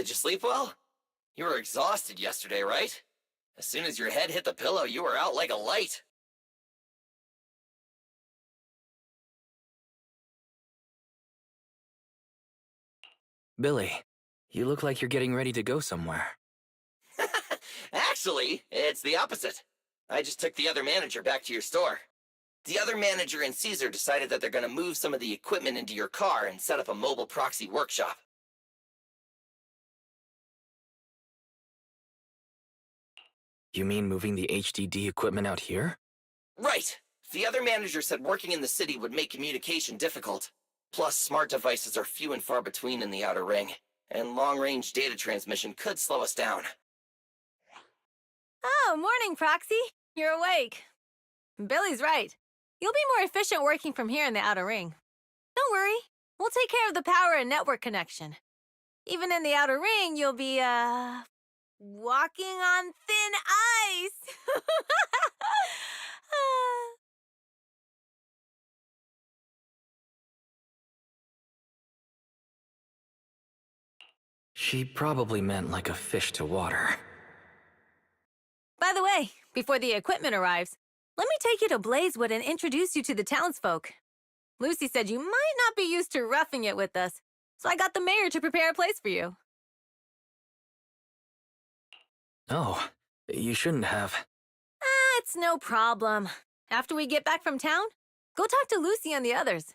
Did you sleep well? You were exhausted yesterday, right? As soon as your head hit the pillow, you were out like a light. Billy, you look like you're getting ready to go somewhere. Actually, it's the opposite. I just took the other manager back to your store. The other manager and Caesar decided that they're going to move some of the equipment into your car and set up a mobile proxy workshop. You mean moving the HDD equipment out here? Right. The other manager said working in the city would make communication difficult. Plus, smart devices are few and far between in the Outer Ring, and long-range data transmission could slow us down. Oh, morning, Proxy. You're awake. Billy's right. You'll be more efficient working from here in the Outer Ring. Don't worry. We'll take care of the power and network connection. Even in the Outer Ring, you'll be, walking on thin ice. She probably meant like a fish to water. By the way, before the equipment arrives, let me take you to Blazewood and introduce you to the townsfolk. Lucy said you might not be used to roughing it with us, so I got the mayor to prepare a place for you. Oh, you shouldn't have. It's no problem. After we get back from town, go talk to Lucy and the others.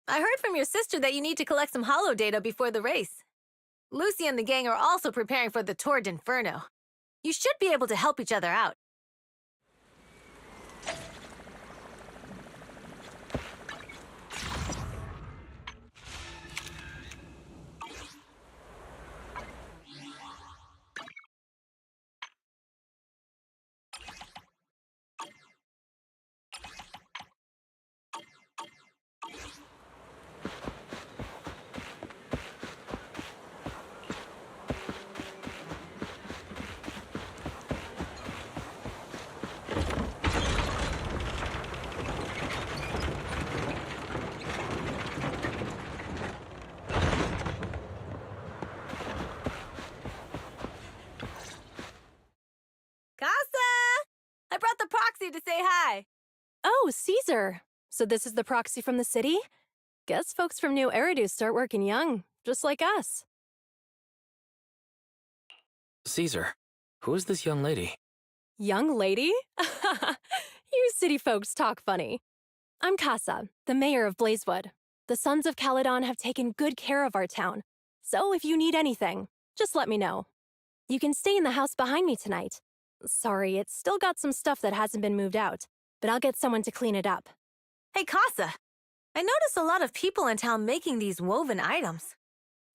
I heard from your sister that you need to collect some holo data before the race. Lucy and the gang are also preparing for the Tour d'Inferno. You should be able to help each other out. Casa! I brought the proxy to say hi. Oh, Caesar. So this is the proxy from the city? Guess folks from New Eridu start working young, just like us. Caesar, who is this young lady? Young lady? You city folks talk funny. I'm Casa, the mayor of Blazewood. The Sons of Caledon have taken good care of our town, so if you need anything, just let me know. You can stay in the house behind me tonight. Sorry, it's still got some stuff that hasn't been moved out, but I'll get someone to clean it up. Hey, Casa. I notice a lot of people in town making these woven items.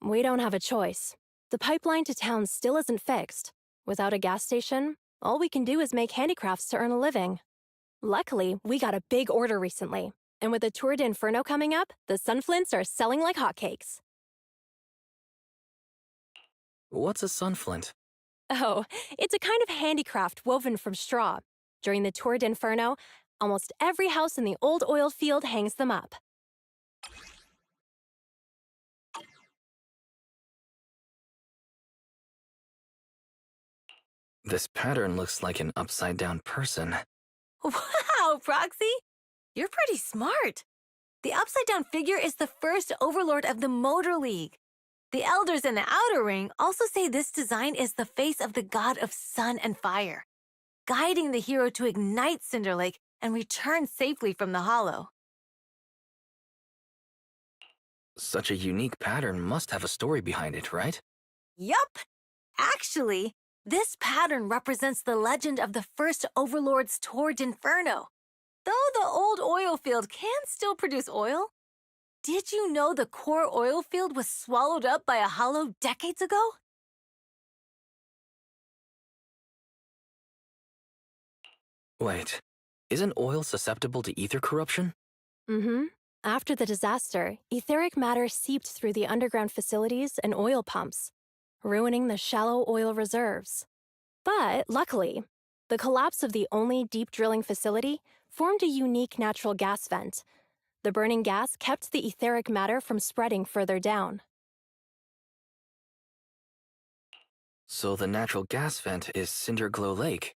We don't have a choice. The pipeline to town still isn't fixed. Without a gas station, all we can do is make handicrafts to earn a living. Luckily, we got a big order recently, and with the Tour d'Inferno coming up, the Sunflints are selling like hotcakes. What's a sunflint? Oh, it's a kind of handicraft woven from straw. During the Tour d'Inferno, almost every house in the old oil field hangs them up. This pattern looks like an upside-down person. Wow, Proxy! You're pretty smart. The upside-down figure is the first overlord of the Motor League. The elders in the Outer Ring also say this design is the face of the god of sun and fire, guiding the hero to ignite Cinder Lake and return safely from the Hollow. Such a unique pattern must have a story behind it, right? Yup! Actually, this pattern represents the legend of the first Overlord's Tour d'Inferno. Though the old oil field can still produce oil, did you know the core oil field was swallowed up by a hollow decades ago? Wait, isn't oil susceptible to ether corruption? Mm-hmm. After the disaster, etheric matter seeped through the underground facilities and oil pumps, ruining the shallow oil reserves. But luckily, the collapse of the only deep drilling facility formed a unique natural gas vent. The burning gas kept the etheric matter from spreading further down. So the natural gas vent is Cinderglow Lake.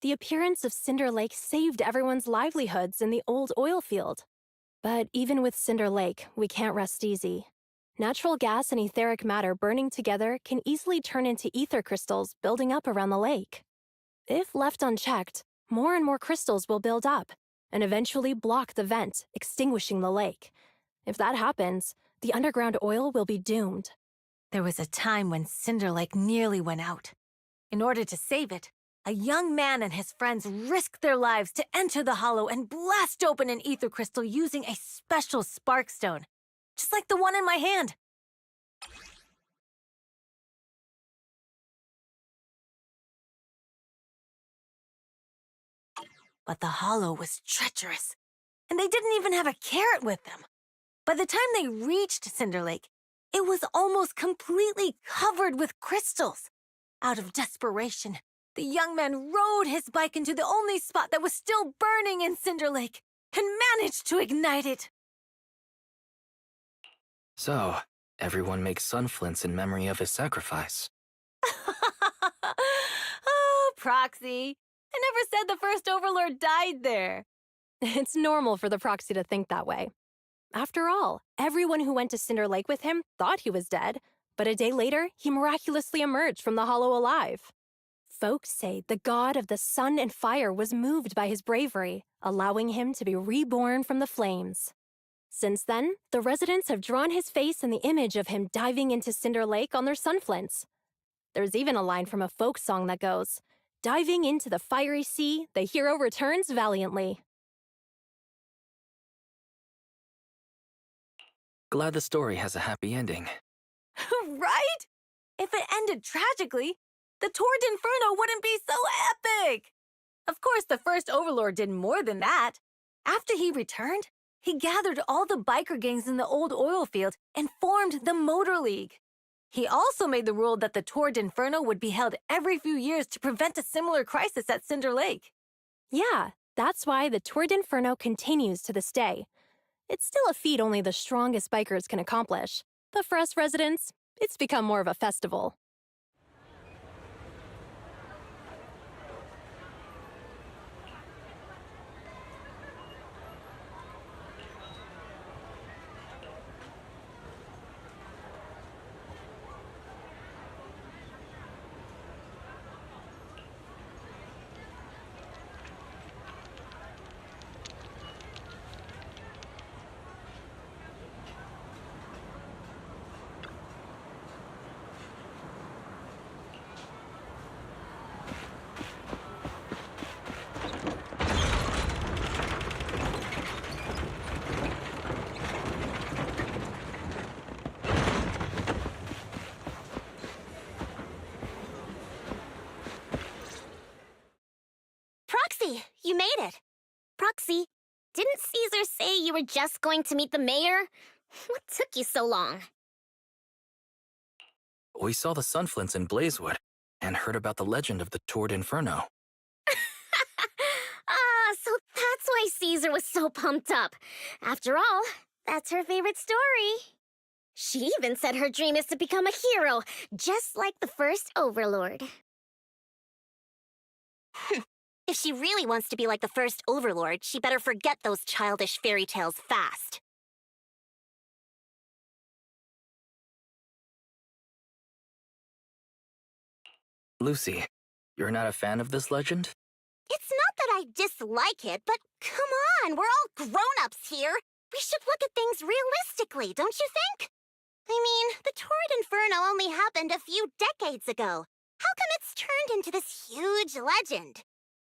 The appearance of Cinder Lake saved everyone's livelihoods in the old oil field. But even with Cinder Lake, we can't rest easy. Natural gas and etheric matter burning together can easily turn into ether crystals building up around the lake. If left unchecked, more and more crystals will build up and eventually block the vent, extinguishing the lake. If that happens, the underground oil will be doomed. There was a time when Cinder Lake nearly went out. In order to save it, a young man and his friends risked their lives to enter the hollow and blast open an ether crystal using a special spark stone, just like the one in my hand. But the hollow was treacherous, and they didn't even have a carrot with them. By the time they reached Cinder Lake, it was almost completely covered with crystals. Out of desperation, the young man rode his bike into the only spot that was still burning in Cinder Lake and managed to ignite it. So, everyone makes sunflints in memory of his sacrifice. Oh, Proxy. I never said the first Overlord died there. It's normal for the Proxy to think that way. After all, everyone who went to Cinder Lake with him thought he was dead, but a day later, he miraculously emerged from the hollow alive. Folks say the god of the sun and fire was moved by his bravery, allowing him to be reborn from the flames. Since then, the residents have drawn his face and the image of him diving into Cinder Lake on their sunflints. There's even a line from a folk song that goes, "Diving into the fiery sea, the hero returns valiantly." Glad the story has a happy ending. Right? If it ended tragically, the Tour d'Inferno wouldn't be so epic. Of course, the first Overlord did more than that. After he returned, he gathered all the biker gangs in the old oil field and formed the Motor League. He also made the rule that the Tour d'Inferno would be held every few years to prevent a similar crisis at Cinder Lake. Yeah, that's why the Tour d'Inferno continues to this day. It's still a feat only the strongest bikers can accomplish, but for us residents, it's become more of a festival. Proxy, you made it. Proxy, didn't Caesar say you were just going to meet the mayor? What took you so long? We saw the sunflints in Blazewood and heard about the legend of the Tour d'Inferno. So that's why Caesar was so pumped up. After all, that's her favorite story. She even said her dream is to become a hero, just like the first Overlord. If she really wants to be like the first Overlord, she better forget those childish fairy tales fast. Lucy, you're not a fan of this legend? It's not that I dislike it, but come on, we're all grown-ups here. We should look at things realistically, don't you think? I mean, the Torrid Inferno only happened a few decades ago. How come it's turned into this huge legend?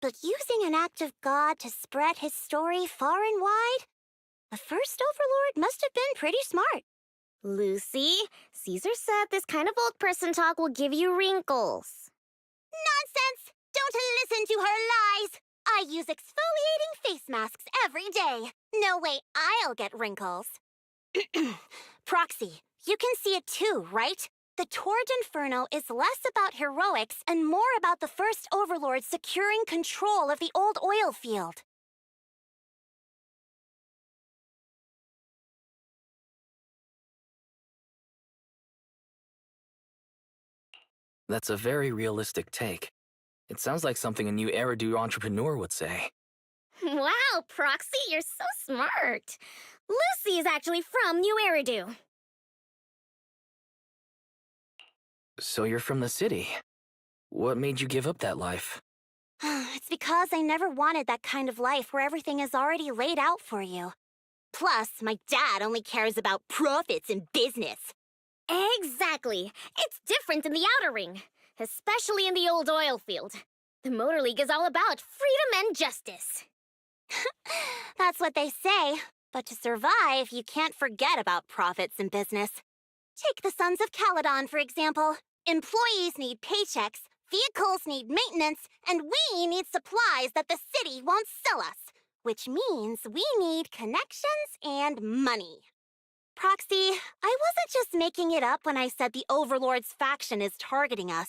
But using an act of God to spread his story far and wide? The first Overlord must have been pretty smart. Lucy, Caesar said this kind of old person talk will give you wrinkles. Nonsense! Don't listen to her lies! I use exfoliating face masks every day. No way I'll get wrinkles. Proxy, you can see it too, right? The Torrid Inferno is less about heroics and more about the first Overlord securing control of the old oil field. That's a very realistic take. It sounds like something a new Eridu entrepreneur would say. Wow, Proxy, you're so smart. Lucy is actually from New Eridu. So you're from the city. What made you give up that life? It's because I never wanted that kind of life where everything is already laid out for you. Plus, my dad only cares about profits and business. Exactly. It's different in the Outer Ring, especially in the old oil field. The Motor League is all about freedom and justice. That's what they say. But to survive, you can't forget about profits and business. Take the Sons of Caledon, for example. Employees need paychecks, vehicles need maintenance, and we need supplies that the city won't sell us. Which means we need connections and money. Proxy, I wasn't just making it up when I said the Overlord's faction is targeting us.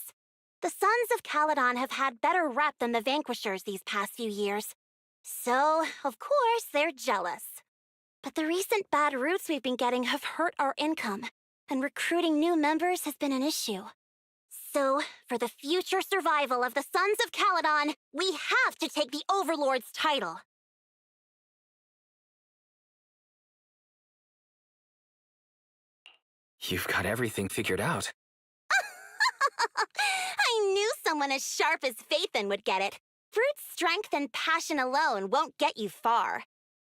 The Sons of Caledon have had better rep than the Vanquishers these past few years. So, of course, they're jealous. But the recent bad routes we've been getting have hurt our income, and recruiting new members has been an issue. So, for the future survival of the Sons of Caledon, we have to take the Overlord's title. You've got everything figured out. I knew someone as sharp as Phaethon would get it. Brute strength and passion alone won't get you far.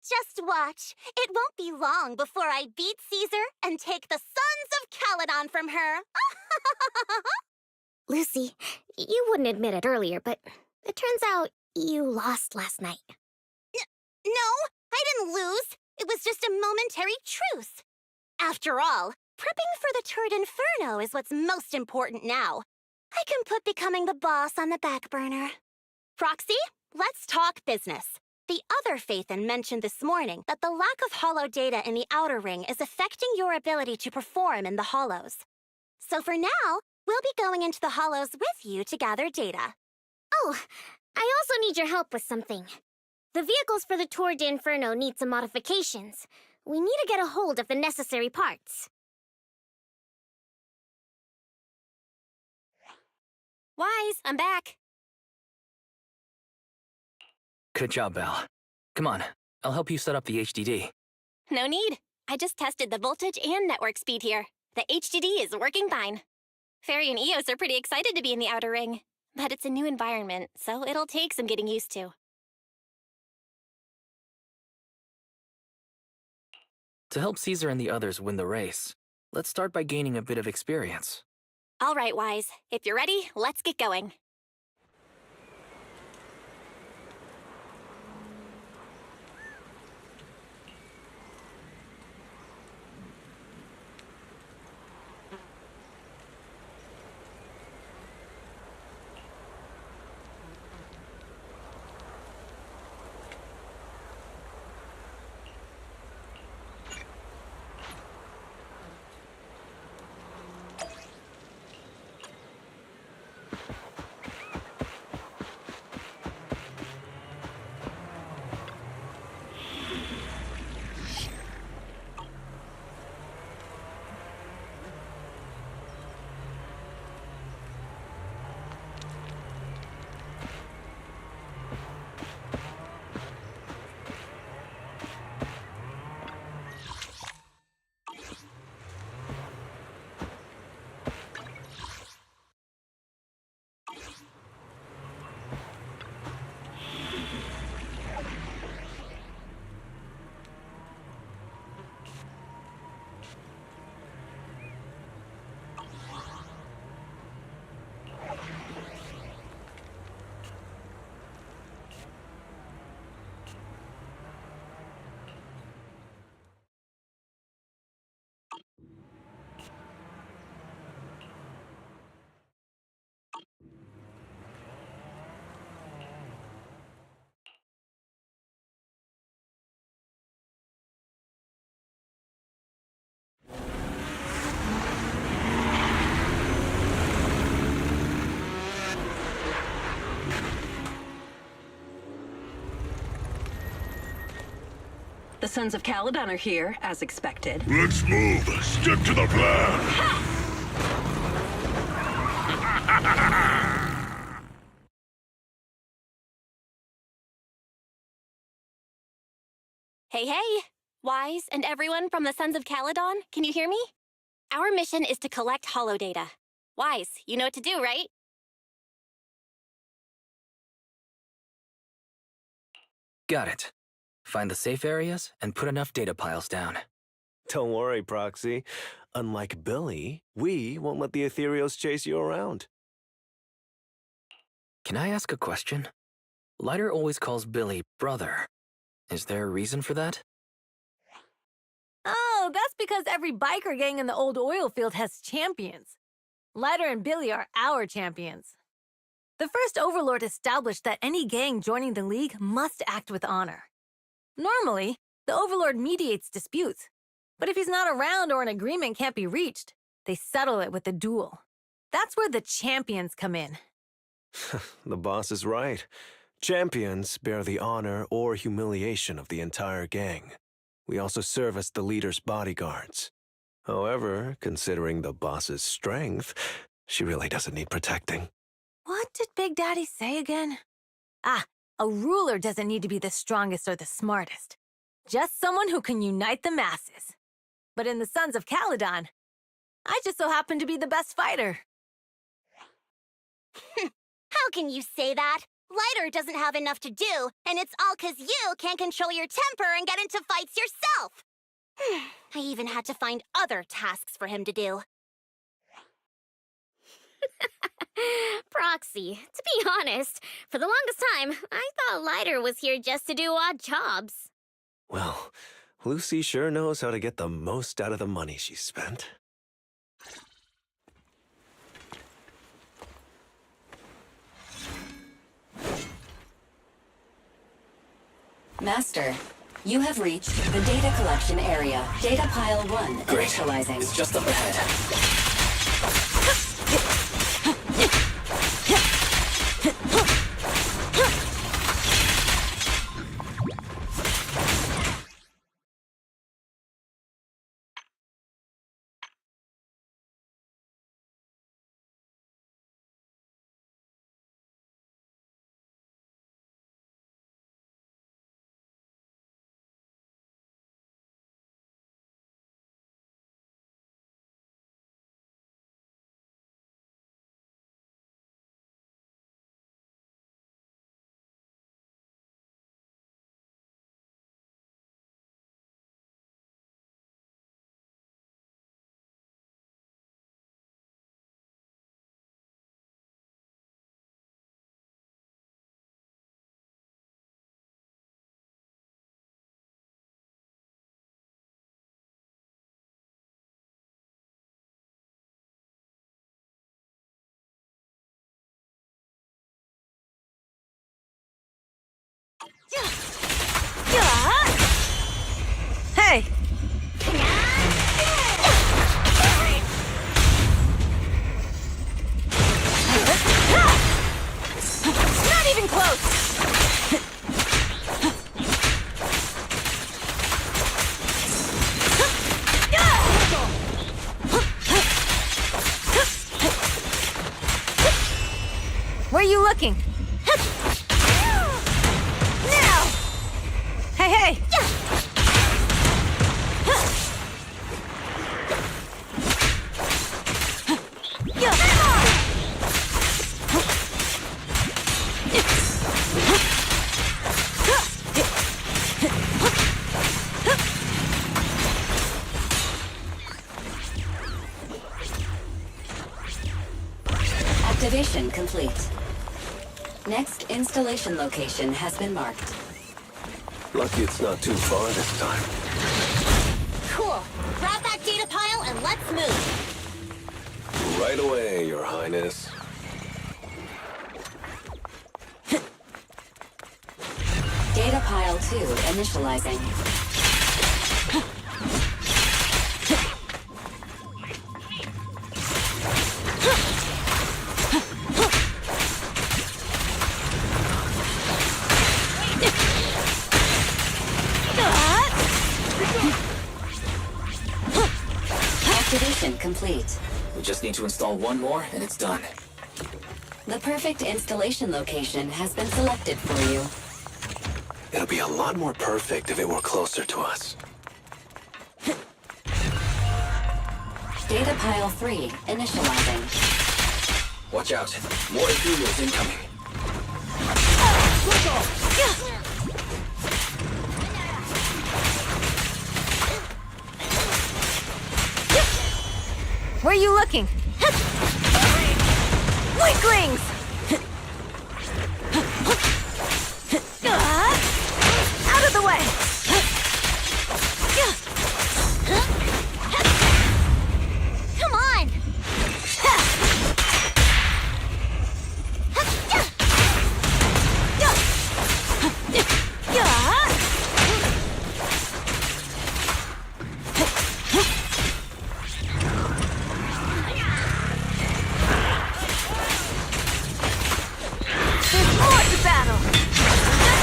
Just watch. It won't be long before I beat Caesar and take the Sons of Caledon from her. Lucy, you wouldn't admit it earlier, but it turns out you lost last night. No, I didn't lose. It was just a momentary truce. After all, prepping for the Turd Inferno is what's most important now. I can put becoming the boss on the back burner. Proxy, let's talk business. The other Phaethon mentioned this morning that the lack of hollow data in the Outer Ring is affecting your ability to perform in the hollows. So for now, we'll be going into the hollows with you to gather data. Oh, I also need your help with something. The vehicles for the Tour d'Inferno need some modifications. We need to get a hold of the necessary parts. Wise, I'm back. Good job, Belle. Come on, I'll help you set up the HDD. No need. I just tested the voltage and network speed here. The HDD is working fine. Fairy and Eos are pretty excited to be in the Outer Ring, but it's a new environment, so it'll take some getting used to. To help Caesar and the others win the race, let's start by gaining a bit of experience. All right, Wise. If you're ready, let's get going. The Sons of Caledon are here, as expected. Let's move. Stick to the plan. Hey! Wise and everyone from the Sons of Caledon, can you hear me? Our mission is to collect holodata. Wise, you know what to do, right? Got it. Find the safe areas and put enough data piles down. Don't worry, Proxy. Unlike Billy, we won't let the Ethereals chase you around. Can I ask a question? Lighter always calls Billy brother. Is there a reason for that? Oh, that's because every biker gang in the old oil field has champions. Lighter and Billy are our champions. The first Overlord established that any gang joining the League must act with honor. Normally, the Overlord mediates disputes, but if he's not around or an agreement can't be reached, they settle it with a duel. That's where the champions come in. The boss is right. Champions bear the honor or humiliation of the entire gang. We also serve as the leader's bodyguards. However, considering the boss's strength, she really doesn't need protecting. What did Big Daddy say again? Ah, a ruler doesn't need to be the strongest or the smartest. Just someone who can unite the masses. But in the Sons of Caledon, I just so happen to be the best fighter. How can you say that? Lighter doesn't have enough to do, and it's all 'cause you can't control your temper and get into fights yourself. I even had to find other tasks for him to do. Proxy, to be honest, for the longest time, I thought Lighter was here just to do odd jobs. Well, Lucy sure knows how to get the most out of the money she spent. Master, you have reached the data collection area. Data pile 1 Great. initializing. It's just up ahead. Hey! Not even close! Where are you looking? Now! Hey! Activation complete. Next installation location has been marked. Lucky it's not too far this time. Cool. Grab that data pile and let's move. Right away, Your Highness. Data pile 2 initializing. Activation complete. We just need to install one more and it's done. The perfect installation location has been selected for you. It'll be a lot more perfect if it were closer to us. Data pile 3 initializing. Watch out. More Ethereals incoming. Where are you looking? Weaklings! Out of the way! Come on! There's more to battle!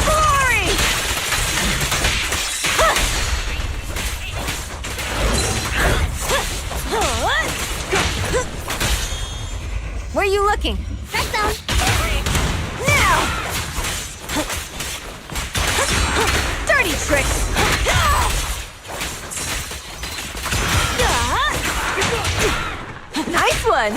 Glory! Where are you looking? Red zone! Now! Dirty tricks! Nice one!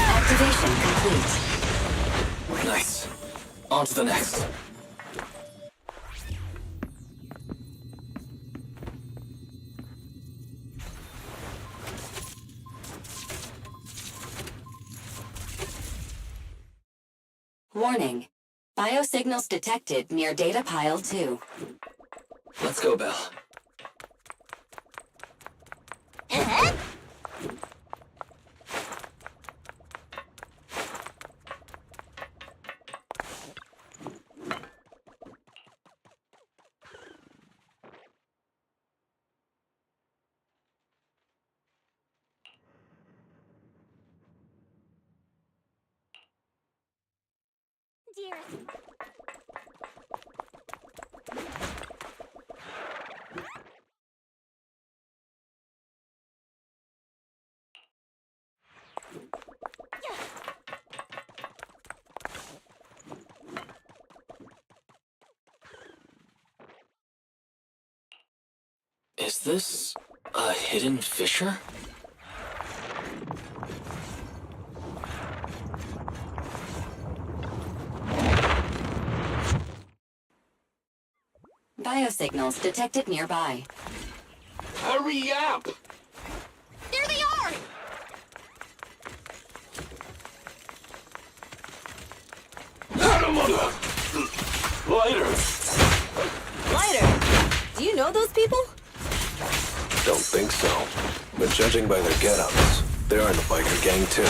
Activation complete. Nice. On to the next. Warning. Biosignals detected near data pile 2. Let's go, Belle. Dearest. Is this a hidden fissure? Biosignals detected nearby. Hurry up! There they are! Lighter! Lighter! Do you know those people? Don't think so. But judging by their get-ups, they're in the biker gang too.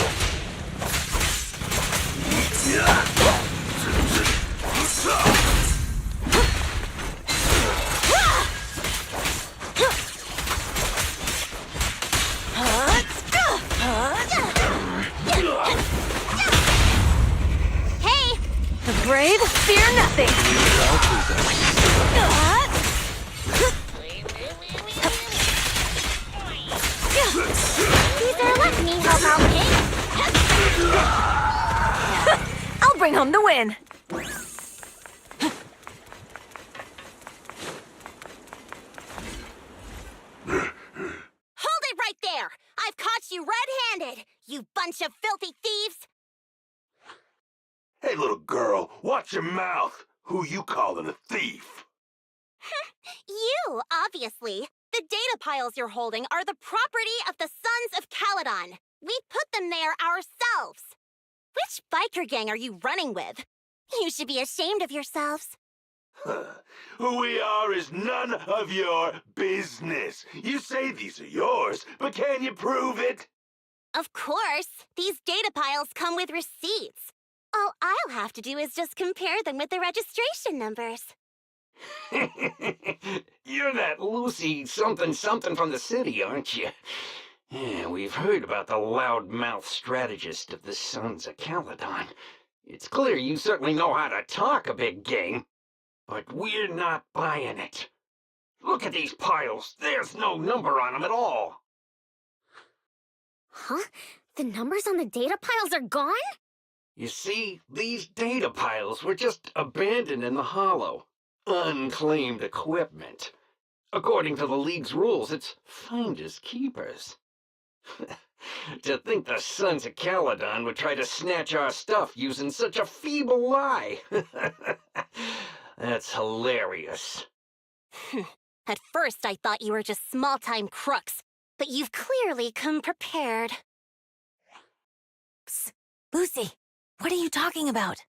Hey! The brave fear nothing! Caesar, let me help out, King! I'll bring home the win! Hold it right there! I've caught you red-handed, you bunch of filthy thieves! Hey, little girl, watch your mouth! Who you calling a thief? You, obviously. The data piles you're holding are the property of the Sons of Caledon. We put them there ourselves. Which biker gang are you running with? You should be ashamed of yourselves. Who we are is none of your business. You say these are yours, but can you prove it? Of course. These data piles come with receipts. All I'll have to do is just compare them with the registration numbers. You're that Lucy something from the city, aren't you? Yeah, we've heard about the loudmouth strategist of the Sons of Caledon. It's clear you certainly know how to talk a big game, but we're not buying it. Look at these piles. There's no number on them at all. Huh? The numbers on the data piles are gone? You see, these data piles were just abandoned in the hollow. Unclaimed equipment. According to the League's rules, it's finders keepers. To think the Sons of Caledon would try to snatch our stuff using such a feeble lie. That's hilarious. At first, I thought you were just small-time crooks, but you've clearly come prepared. Psst. Lucy, what are you talking about?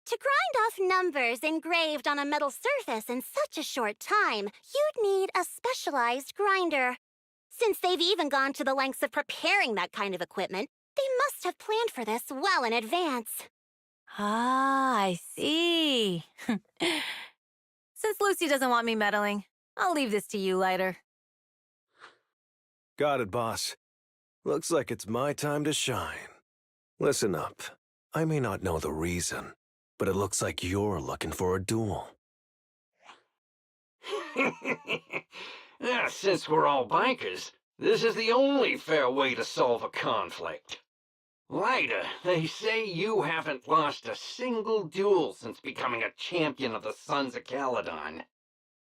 To grind off numbers engraved on a metal surface in such a short time, you'd need a specialized grinder. Since they've even gone to the lengths of preparing that kind of equipment, they must have planned for this well in advance. Ah, I see. Since Lucy doesn't want me meddling, I'll leave this to you, Lighter. Got it, boss. Looks like it's my time to shine. Listen up. I may not know the reason, but it looks like you're looking for a duel. Since we're all bikers, this is the only fair way to solve a conflict. Lighter, they say you haven't lost a single duel since becoming a champion of the Sons of Caledon.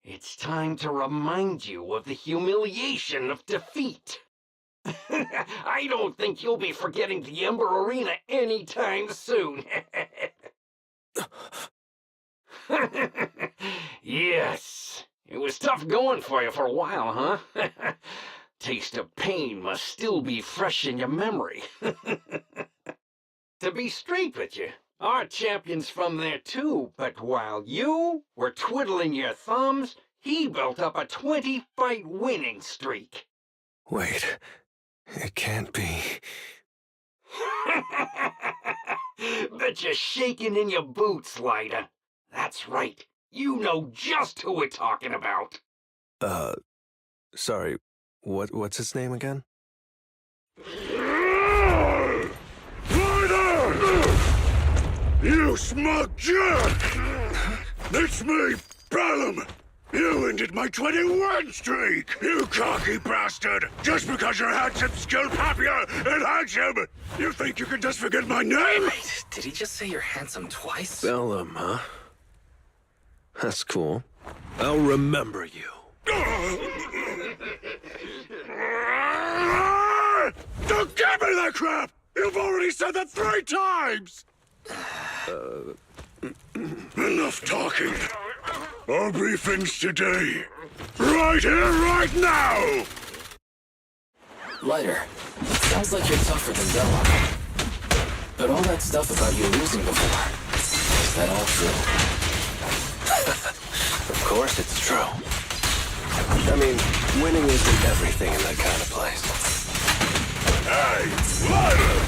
It's time to remind you of the humiliation of defeat. I don't think you'll be forgetting the Ember Arena anytime soon. Yes, it was tough going for you for a while, huh? Taste of pain must still be fresh in your memory. To be straight with you, our champion's from there too, but while you were twiddling your thumbs, he built up a 20-fight winning streak. Wait, it can't be. Bet you're shaking in your boots, Lighter. That's right. You know just who we're talking about. Sorry, what's his name again? You smug jerk! It's me, Bellum! You ended my 21 streak, you cocky bastard! Just because you're handsome, skilled, happier, and handsome! You think you can just forget my name? Wait, did he just say you're handsome twice? Bellum, huh? That's cool. I'll remember you. Don't give me that crap! You've already said that 3 times! Enough talking. Our briefings today. Right here, right now! Lighter, sounds like you're tougher than Bella. But all that stuff about you losing before, is that all true? Of course it's true. I mean, winning isn't everything in that kind of place. Hey, Lighter!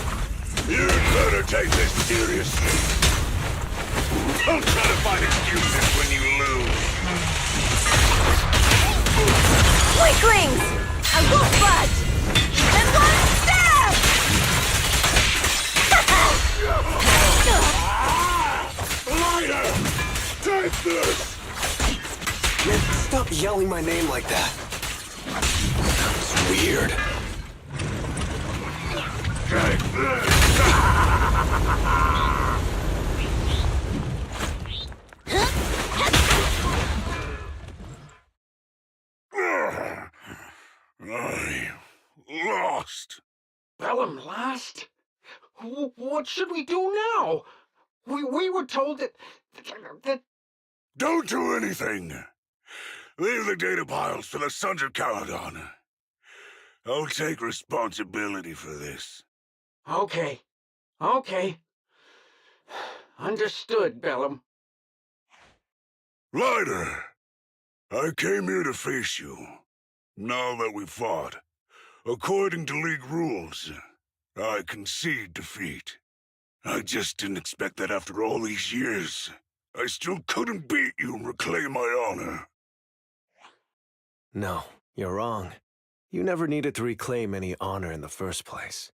You'd better take this seriously. Don't try to find excuses when you lose. Weaklings! I won't budge! And one step! Lighter! Take this! Man, stop yelling my name like that. It's weird. Take this! I lost. Bellum lost? What should we do now? We were told that... Don't do anything. Leave the data piles for the Sons of Caledon. I'll take responsibility for this. Okay. Understood, Bellum. Lighter, I came here to face you. Now that we've fought, according to League rules, I concede defeat. I just didn't expect that after all these years, I still couldn't beat you and reclaim my honor. No, you're wrong. You never needed to reclaim any honor in the first place.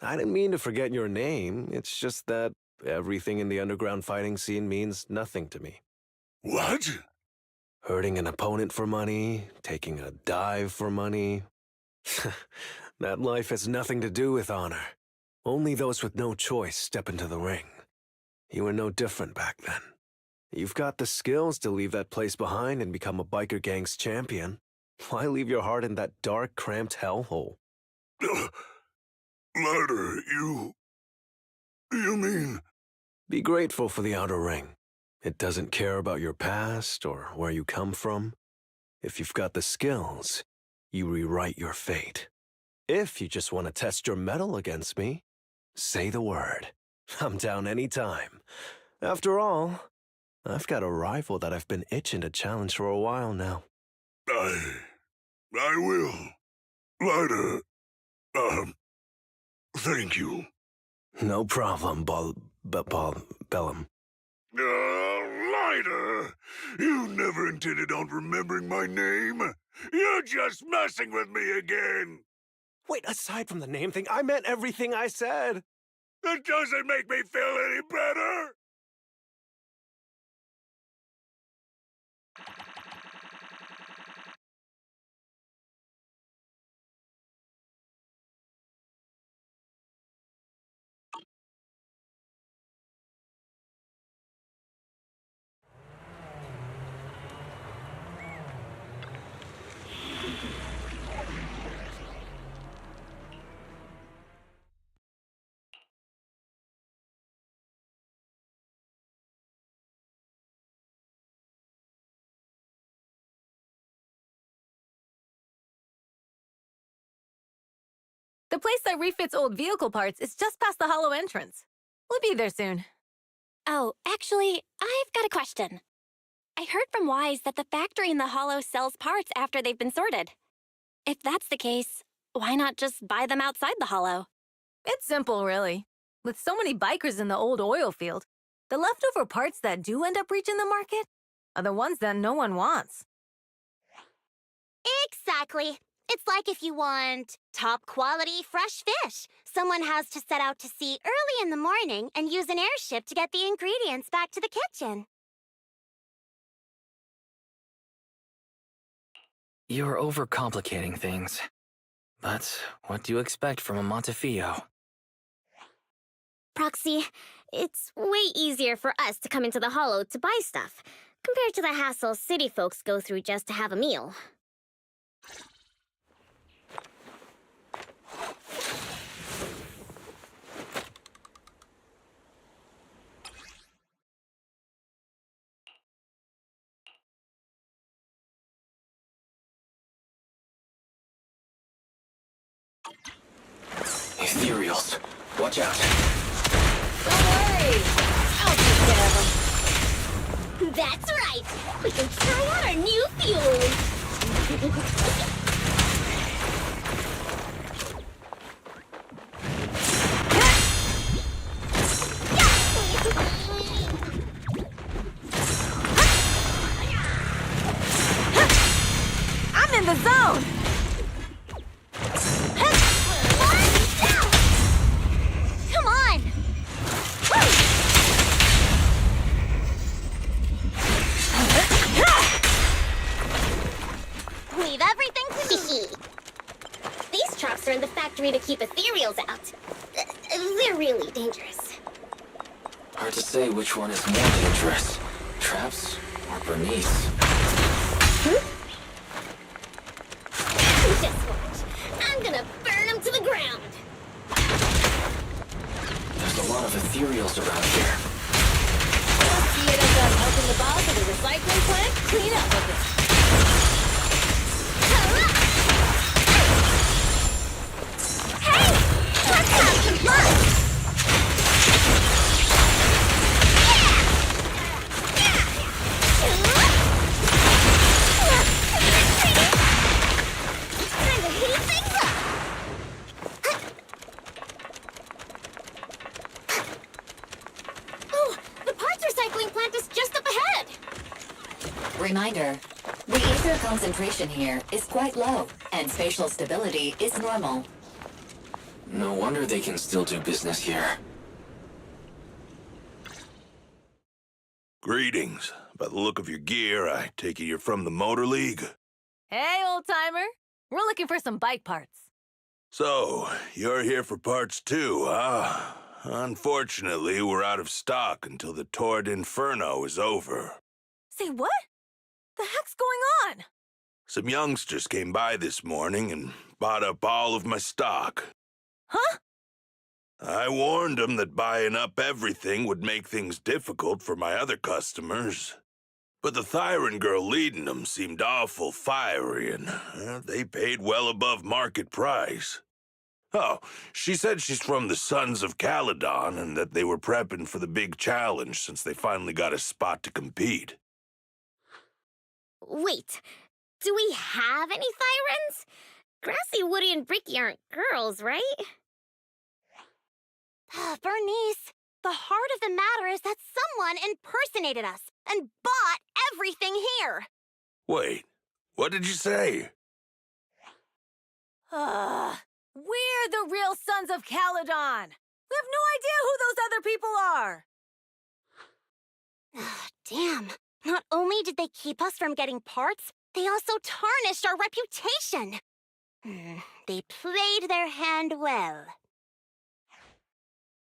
I didn't mean to forget your name, it's just that everything in the underground fighting scene means nothing to me. What? Hurting an opponent for money, taking a dive for money, That life has nothing to do with honor. Only those with no choice step into the ring. You were no different back then. You've got the skills to leave that place behind and become a biker gang's champion. Why leave your heart in that dark, cramped hellhole? Lighter, you mean... Be grateful for the outer ring. It doesn't care about your past or where you come from. If you've got the skills, you rewrite your fate. If you just want to test your mettle against me, say the word. I'm down anytime. After all, I've got a rival that I've been itching to challenge for a while now. I will. Lighter, thank you. No problem, Bellum. Lighter! You never intended on remembering my name. You're just messing with me again. Wait, aside from the name thing, I meant everything I said. That doesn't make me feel any better. The place that refits old vehicle parts is just past the hollow entrance. We'll be there soon. Oh, actually, I've got a question. I heard from Wise that the factory in the hollow sells parts after they've been sorted. If that's the case, why not just buy them outside the hollow? It's simple, really. With so many bikers in the old oil field, the leftover parts that do end up reaching the market are the ones that no one wants. Exactly. It's like if you want top quality fresh fish. Someone has to set out to sea early in the morning and use an airship to get the ingredients back to the kitchen. You're overcomplicating things. But what do you expect from a Montefiore? Proxy, it's way easier for us to come into the hollow to buy stuff, compared to the hassle city folks go through just to have a meal. Ethereals. Watch out. Don't worry! I'll take care of them. That's right! We can try out our new fuel! I'm in the zone! Come on! Leave everything to me. These trucks are in the factory to keep ethereals out. They're really dangerous. Hard to say which one is more dangerous. Traps or Bernice? Just watch. I'm gonna burn them to the ground. There's a lot of ethereals around here. See it as I'm helping the boss of the recycling plant clean up a bit. Hey! Let's have some fun! Time to heat things up! Oh, the parts recycling plant is just up ahead. Reminder, the ether concentration here is quite low, and spatial stability is normal. No wonder they can still do business here. Greetings. By the look of your gear, I take it you're from the Motor League. Hey, old-timer. We're looking for some bike parts. So, you're here for parts too, huh? Unfortunately, we're out of stock until the Tour d'Inferno is over. Say what? The heck's going on? Some youngsters came by this morning and bought up all of my stock. Huh? I warned them that buying up everything would make things difficult for my other customers. But the Thyron girl leading them seemed awful fiery, and they paid well above market price. Oh, she said she's from the Sons of Caledon and that they were prepping for the big challenge since they finally got a spot to compete. Wait, do we have any Thyrans? Grassy, Woody, and Bricky aren't girls, right? Bernice, the heart of the matter is that someone impersonated us and bought everything here. Wait, what did you say? We're the real Sons of Caledon. We have no idea who those other people are. Damn. Not only did they keep us from getting parts, they also tarnished our reputation. They played their hand well.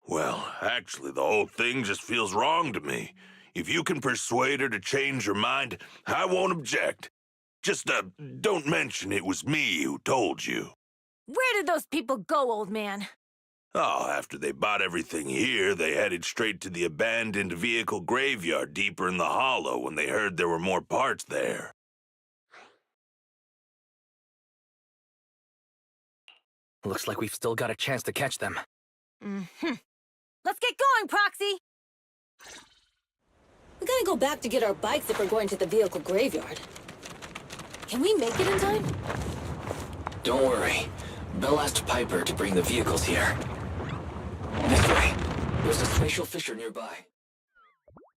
Well, actually, the whole thing just feels wrong to me. If you can persuade her to change her mind, I won't object. Just, don't mention it was me who told you. Where did those people go, old man? Oh, after they bought everything here, they headed straight to the abandoned vehicle graveyard deeper in the hollow when they heard there were more parts there. Looks like we've still got a chance to catch them. Let's get going, Proxy! We gotta go back to get our bikes if we're going to the vehicle graveyard. Can we make it in time? Don't worry. Belle asked Piper to bring the vehicles here. This way. There's a spatial fissure nearby.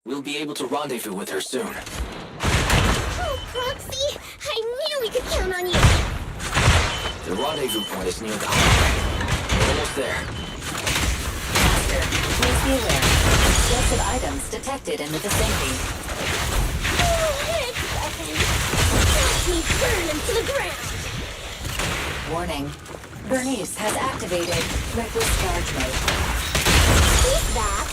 We'll be able to rendezvous with her soon. Oh, Proxy! I knew we could count on you! The rendezvous point is near the highway. We're almost there. Please be aware. Explosive items detected in the vicinity. Oh, it's nothing! Watch me burn them to the ground! Warning. Bernice has activated reckless charge mode. Who's that?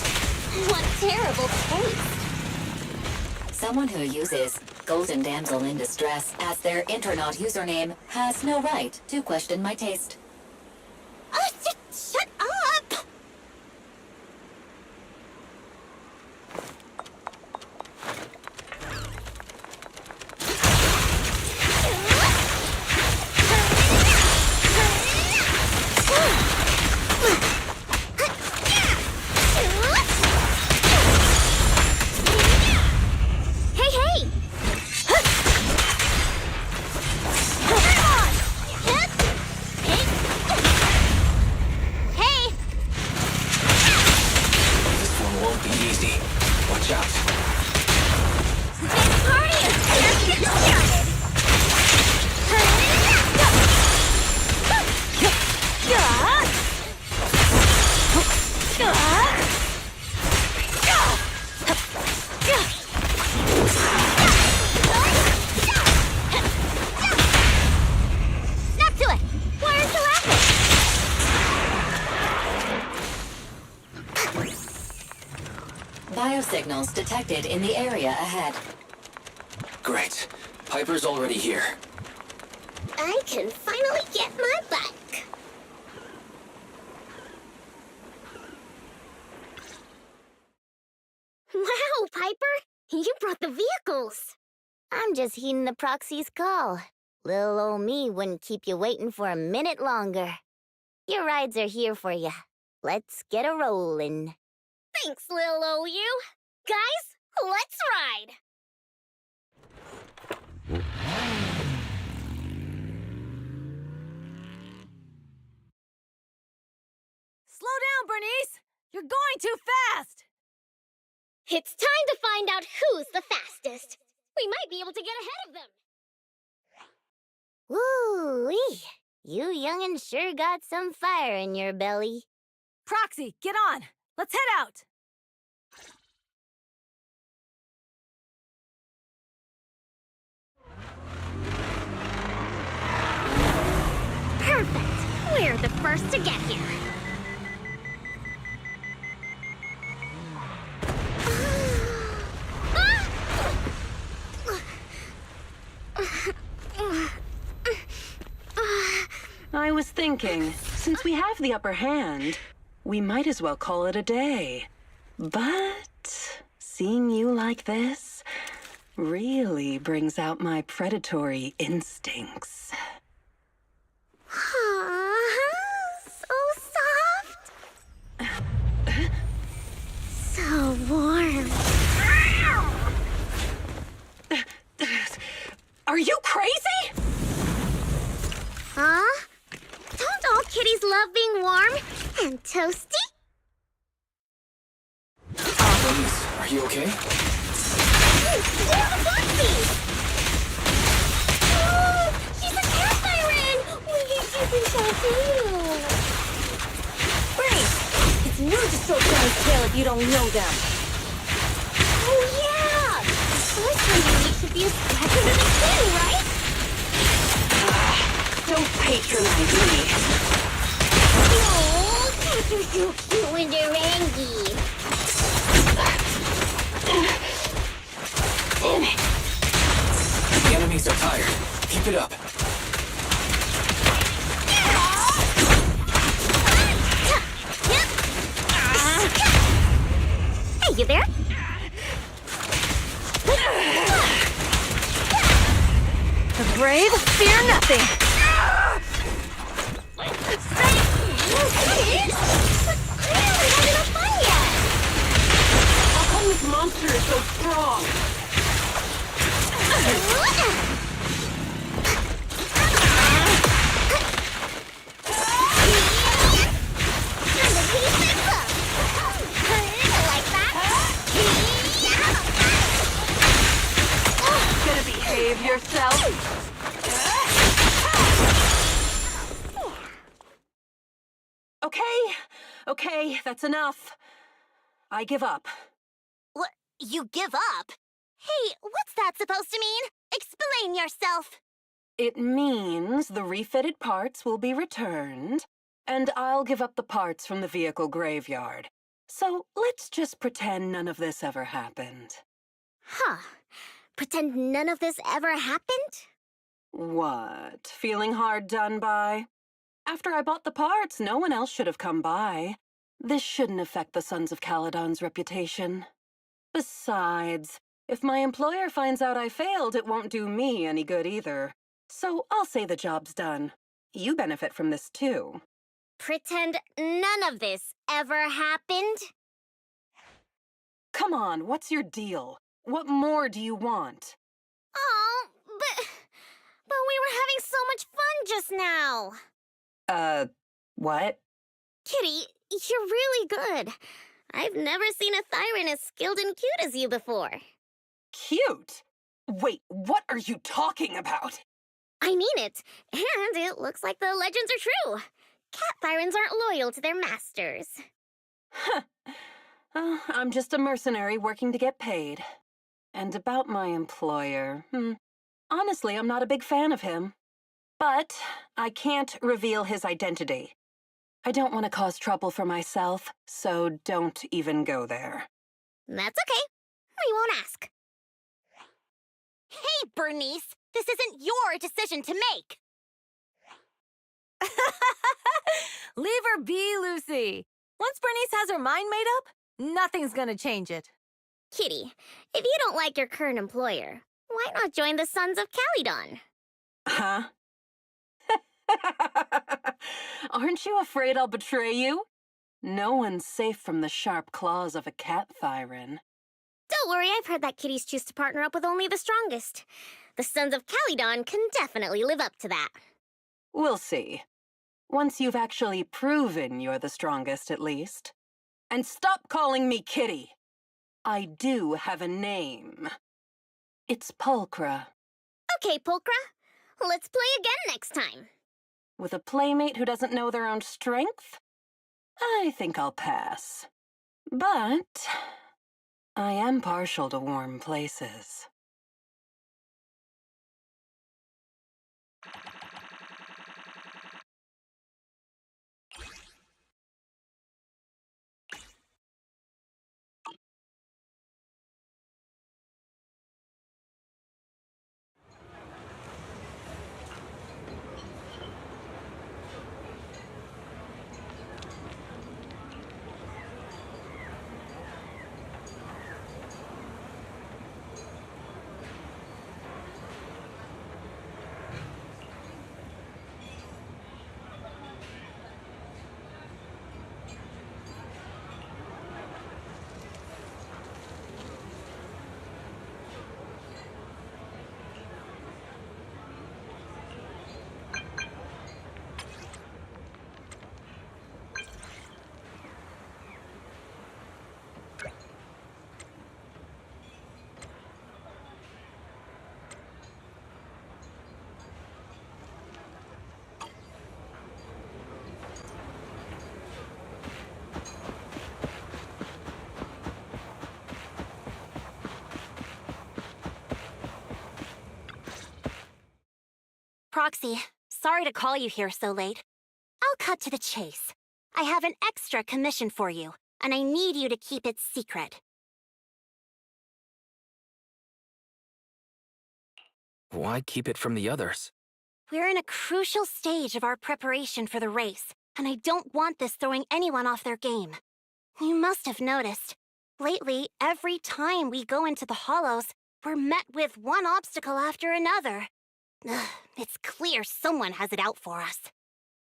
What terrible taste! Someone who uses Golden Damsel in Distress as their Internaut username has no right to question my taste. Shut up! Biosignals detected in the area ahead. Great. Piper's already here. I can finally get my bike. Wow, Piper! You brought the vehicles! I'm just heeding the Proxy's call. Little ol' me wouldn't keep you waiting for a minute longer. Your rides are here for you. Let's get a rollin'. Thanks, Lil OU. Guys, let's ride! Slow down, Bernice! You're going too fast! It's time to find out who's the fastest. We might be able to get ahead of them. Woo-wee! You young'uns sure got some fire in your belly. Proxy, get on! Let's head out! We're the first to get here. I was thinking, since we have the upper hand, we might as well call it a day. But seeing you like this really brings out my predatory instincts. So soft. So warm. Are you crazy? Huh? Don't all kitties love being warm and toasty? Bernice, are you okay? They're the Foxies! Oh, she's a cat siren! We can keep in too. Bernie, it's rude to stroke someone's tail if you don't know them. Oh, yeah! First one you should be a scratch under the skin, right? Don't patronize me. Oh, cats are so cute when they're angry. Damn it. The enemies are tired. Keep it up. Hey, you there? The brave fear nothing. How come this monster is so strong? Gonna behave yourself? Okay, that's enough. I give up. What? You give up? Hey, what's that supposed to mean? Explain yourself. It means the refitted parts will be returned, and I'll give up the parts from the vehicle graveyard. So let's just pretend none of this ever happened. Huh. Pretend none of this ever happened? What? Feeling hard done by? After I bought the parts, no one else should have come by. This shouldn't affect the Sons of Caledon's reputation. Besides, if my employer finds out I failed, it won't do me any good either. So I'll say the job's done. You benefit from this too. Pretend none of this ever happened? Come on, what's your deal? What more do you want? Oh, but we were having so much fun just now. What? Kitty, you're really good. I've never seen a Thyran as skilled and cute as you before. Cute? Wait, what are you talking about? I mean it, and it looks like the legends are true. Cat Thyrans aren't loyal to their masters. Huh. I'm just a mercenary working to get paid. And about my employer, honestly, I'm not a big fan of him. But I can't reveal his identity. I don't want to cause trouble for myself, so don't even go there. That's okay. We won't ask. Hey, Bernice, this isn't your decision to make. Leave her be, Lucy. Once Bernice has her mind made up, nothing's gonna change it. Kitty, if you don't like your current employer, why not join the Sons of Caledon? Huh? Aren't you afraid I'll betray you? No one's safe from the sharp claws of a cat Thyran. Don't worry, I've heard that kitties choose to partner up with only the strongest. The Sons of Caledon can definitely live up to that. We'll see. Once you've actually proven you're the strongest, at least. And stop calling me Kitty. I do have a name. It's Pulchra. Okay, Pulchra. Let's play again next time. With a playmate who doesn't know their own strength? I think I'll pass. But I am partial to warm places. Proxy, sorry to call you here so late. I'll cut to the chase. I have an extra commission for you, and I need you to keep it secret. Why keep it from the others? We're in a crucial stage of our preparation for the race, and I don't want this throwing anyone off their game. You must have noticed. Lately, every time we go into the Hollows, we're met with one obstacle after another. Ugh, it's clear someone has it out for us.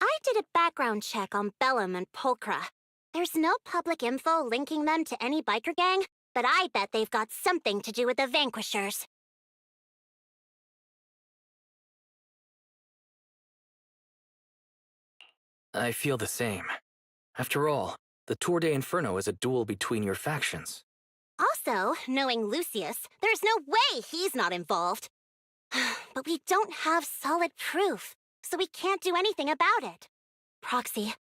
I did a background check on Bellum and Pulchra. There's no public info linking them to any biker gang, but I bet they've got something to do with the Vanquishers. I feel the same. After all, the Tour de Inferno is a duel between your factions. Also, knowing Lucius, there's no way he's not involved. But we don't have solid proof, so we can't do anything about it. Proxy,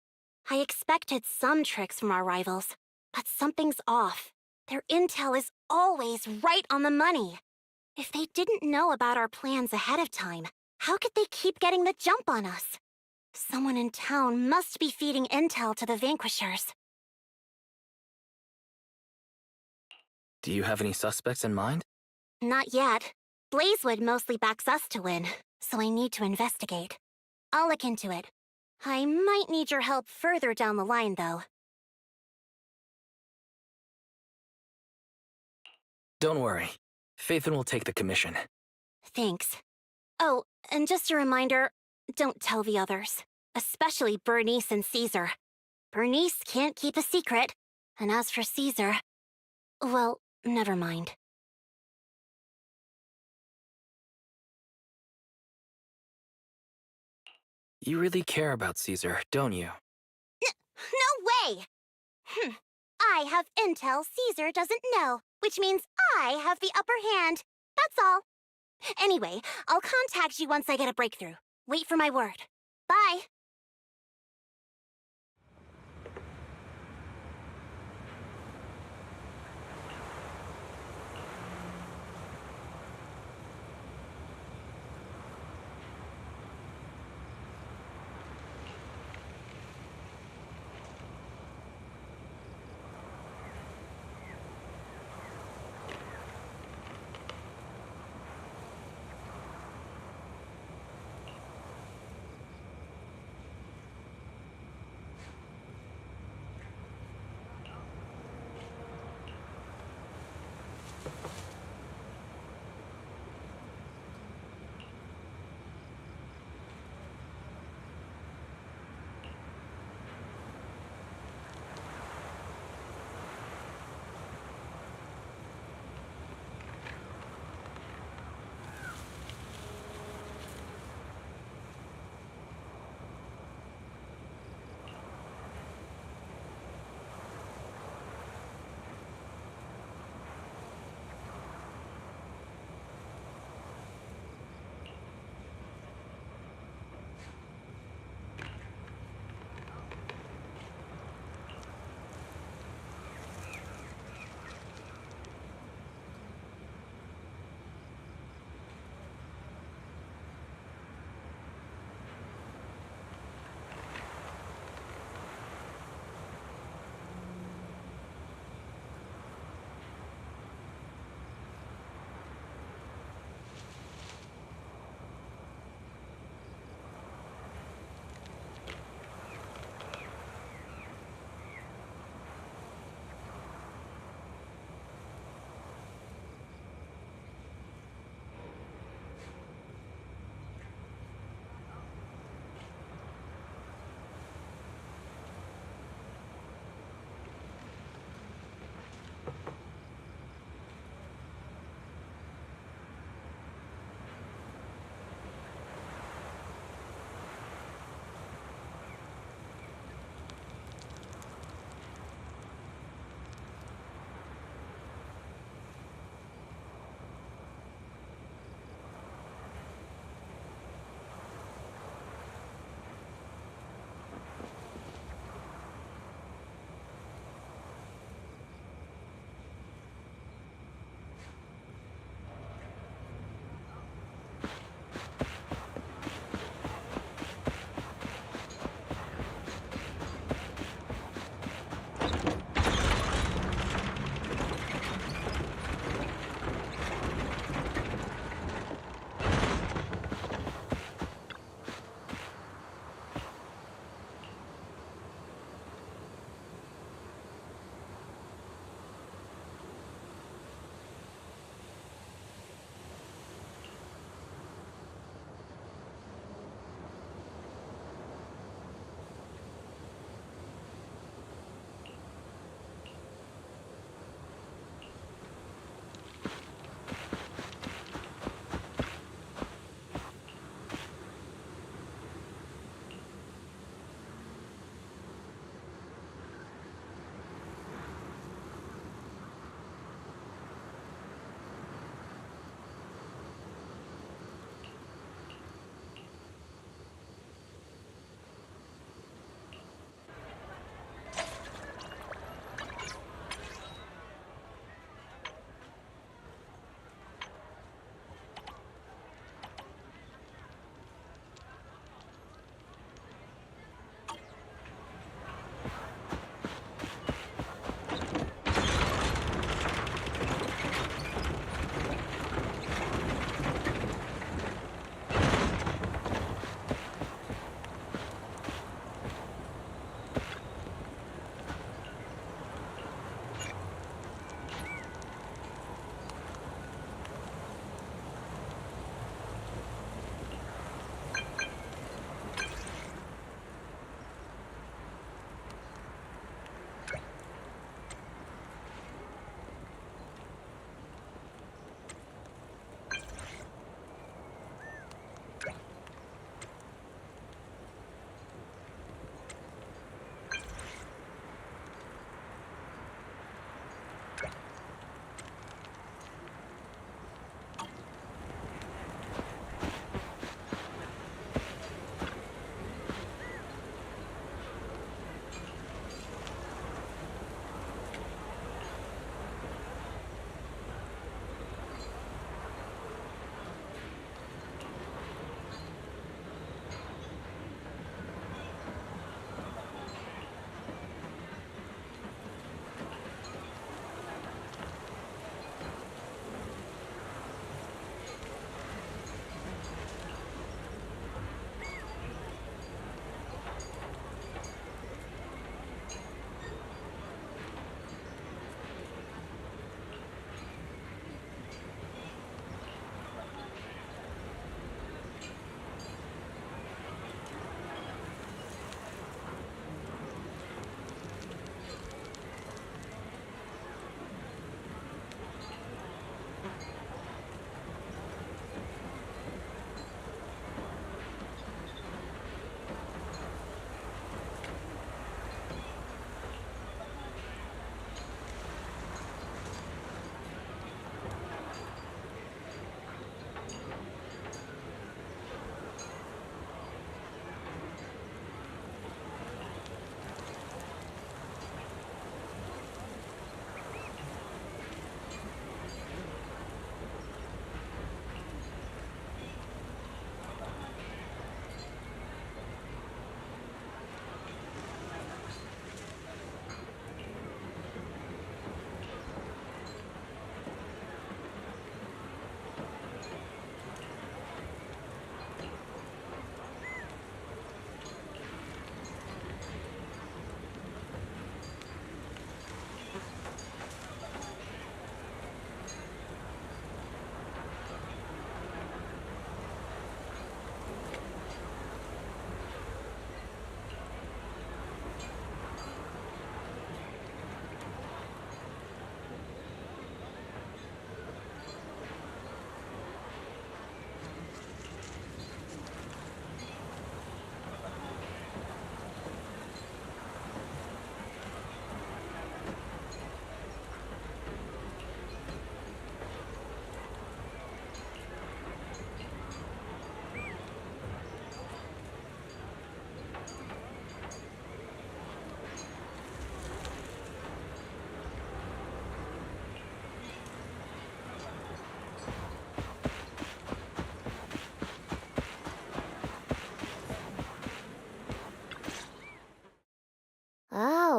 I expected some tricks from our rivals, but something's off. Their intel is always right on the money. If they didn't know about our plans ahead of time, how could they keep getting the jump on us? Someone in town must be feeding intel to the Vanquishers. Do you have any suspects in mind? Not yet. Blazewood mostly backs us to win, so I need to investigate. I'll look into it. I might need your help further down the line, though. Don't worry. Phaethon will take the commission. Thanks. Oh, and just a reminder, don't tell the others. Especially Bernice and Caesar. Bernice can't keep a secret, and as for Caesar... well, never mind. You really care about Caesar, don't you? No way! I have intel Caesar doesn't know, which means I have the upper hand. That's all. Anyway, I'll contact you once I get a breakthrough. Wait for my word. Bye.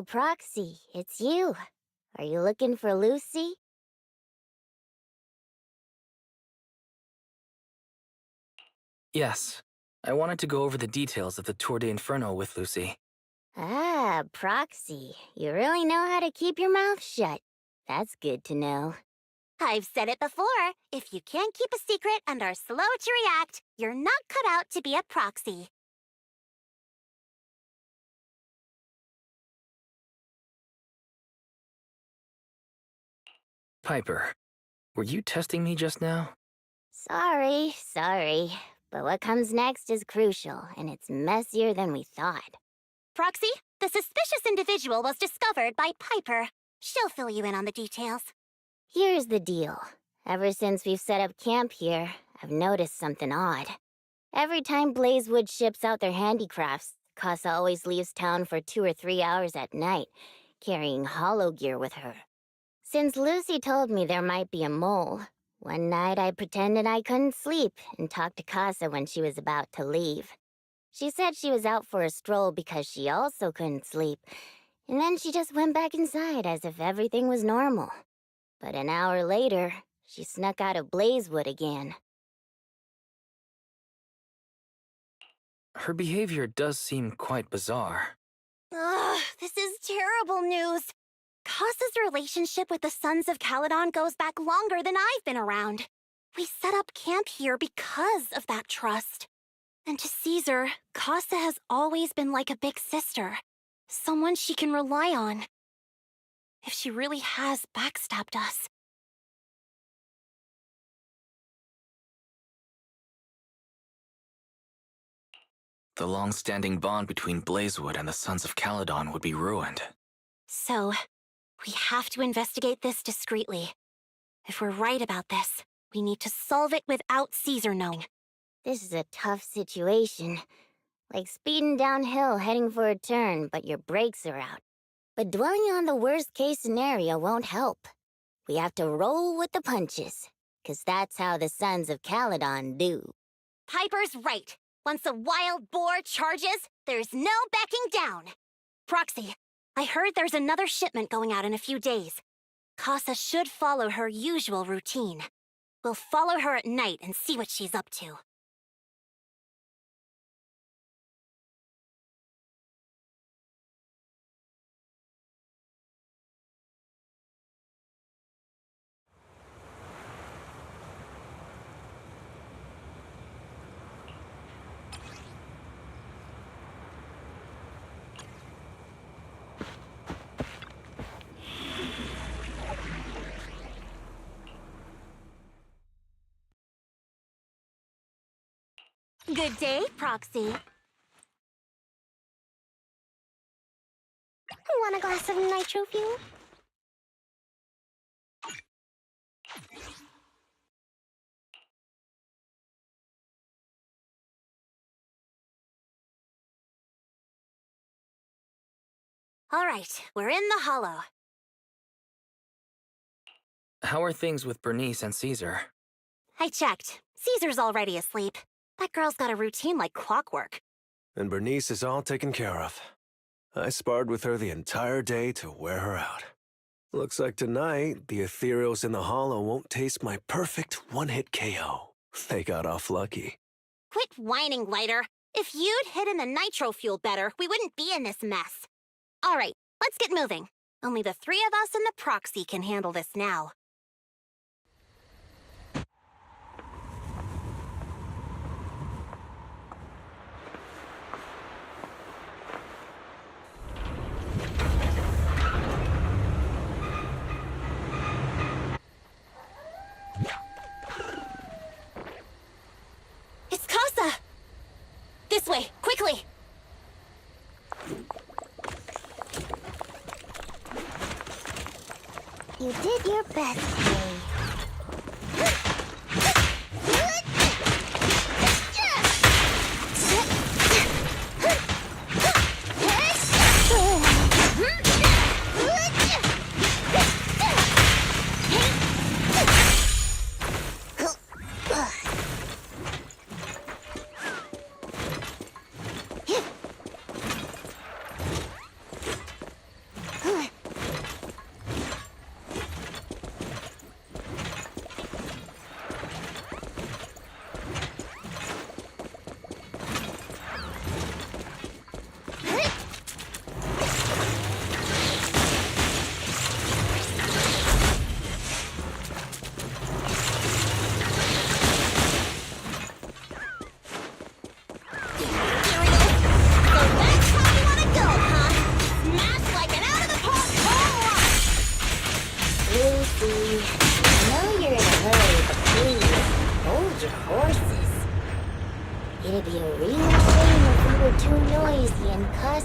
Oh, Proxy, it's you. Are you looking for Lucy? Yes. I wanted to go over the details of the Tour de Inferno with Lucy. Ah, Proxy, you really know how to keep your mouth shut. That's good to know. I've said it before. If you can't keep a secret and are slow to react, you're not cut out to be a proxy. Piper, were you testing me just now? Sorry. But what comes next is crucial, and it's messier than we thought. Proxy, the suspicious individual was discovered by Piper. She'll fill you in on the details. Here's the deal. Ever since we've set up camp here, I've noticed something odd. Every time Blazewood ships out their handicrafts, Casa always leaves town for 2 or 3 hours at night, carrying hollow gear with her. Since Lucy told me there might be a mole, one night I pretended I couldn't sleep and talked to Casa when she was about to leave. She said she was out for a stroll because she also couldn't sleep, and then she just went back inside as if everything was normal. But an hour later, she snuck out of Blazewood again. Her behavior does seem quite bizarre. Ugh, this is terrible news. Casa's relationship with the Sons of Caledon goes back longer than I've been around. We set up camp here because of that trust. And to Caesar, Casa has always been like a big sister. Someone she can rely on. If she really has backstabbed us. The long-standing bond between Blazewood and the Sons of Caledon would be ruined. So, we have to investigate this discreetly. If we're right about this, we need to solve it without Caesar knowing. This is a tough situation. Like speeding downhill heading for a turn, but your brakes are out. But dwelling on the worst-case scenario won't help. We have to roll with the punches, 'cause that's how the Sons of Caledon do. Piper's right. Once a wild boar charges, there's no backing down. Proxy, I heard there's another shipment going out in a few days. Casa should follow her usual routine. We'll follow her at night and see what she's up to. Good day, Proxy. Want a glass of nitro fuel? All right, we're in the hollow. How are things with Bernice and Caesar? I checked. Caesar's already asleep. That girl's got a routine like clockwork. And Bernice is all taken care of. I sparred with her the entire day to wear her out. Looks like tonight, the ethereals in the hollow won't taste my perfect one-hit KO. They got off lucky. Quit whining, Lighter. If you'd hidden the nitro fuel better, we wouldn't be in this mess. All right, let's get moving. Only the 3 of us and the Proxy can handle this now. It's Casa! This way, quickly! You did your best today.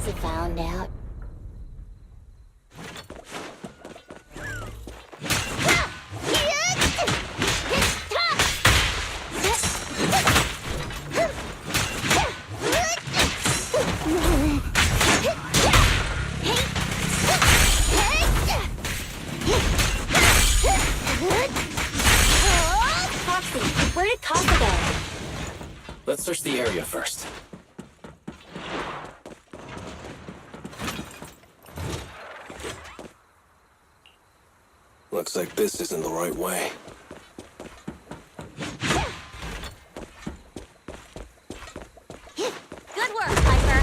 Casa found out. Foxy, where did Casa go? Let's search the area first. Looks like this isn't the right way. Good work, Piper.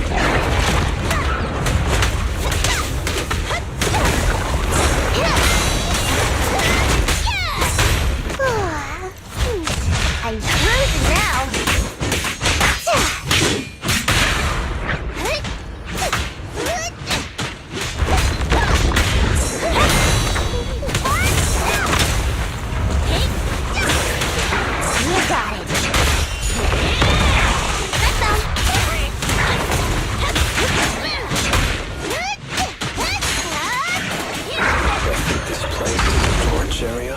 I'm frozen now. You got it. This place is a torch area?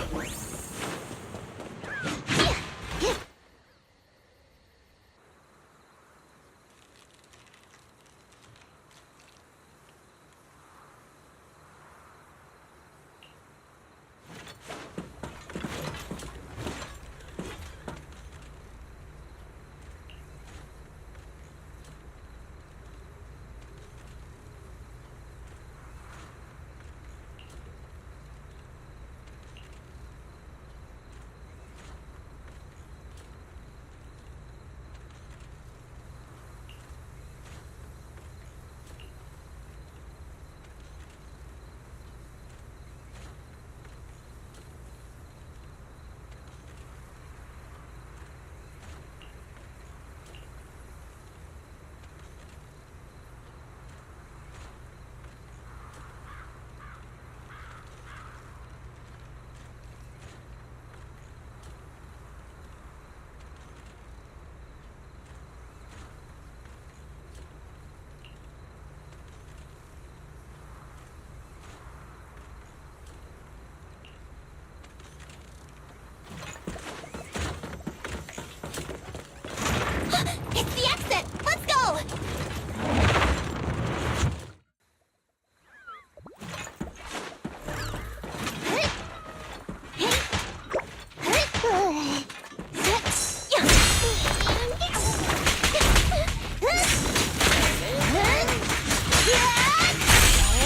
It's the exit! Let's go!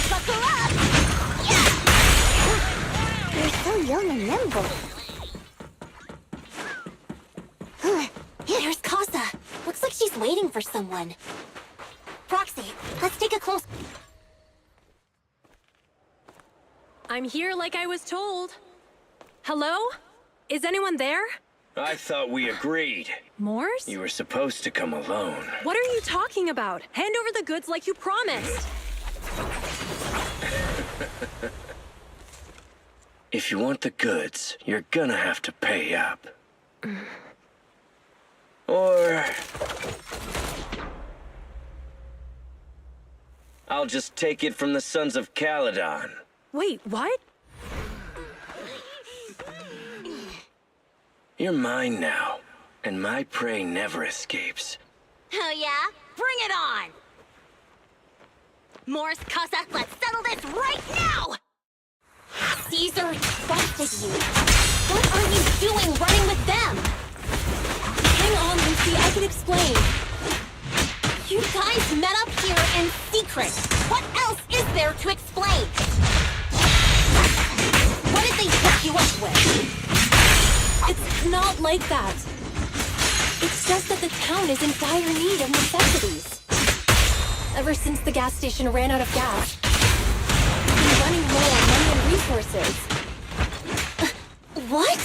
Buckle up! You're so young and nimble. There's Casa. Looks like she's waiting for someone. Proxy, let's take a close... I'm here like I was told. Hello? Is anyone there? I thought we agreed. Morse? You were supposed to come alone. What are you talking about? Hand over the goods like you promised. If you want the goods, you're gonna have to pay up. Or... I'll just take it from the Sons of Caledon. Wait, what? You're mine now, and my prey never escapes. Oh yeah? Bring it on! Morse, Casa, let's settle this right now! Caesar trusted you. What are you doing running with them? Hang on, Lucy, I can explain. You guys met up here in secret. What else is there to explain? What did they hook you up with? It's not like that. It's just that the town is in dire need of necessities. Ever since the gas station ran out of gas, we've been running low on money and resources. What?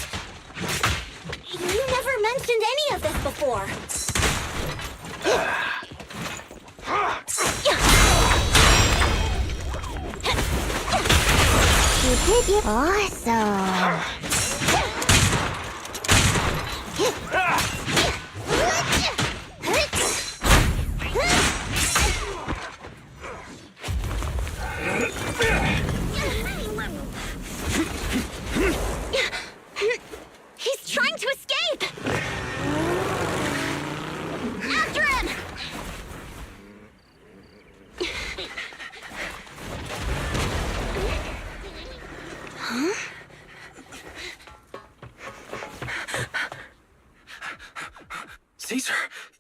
You never mentioned any of this before. You did it. Awesome.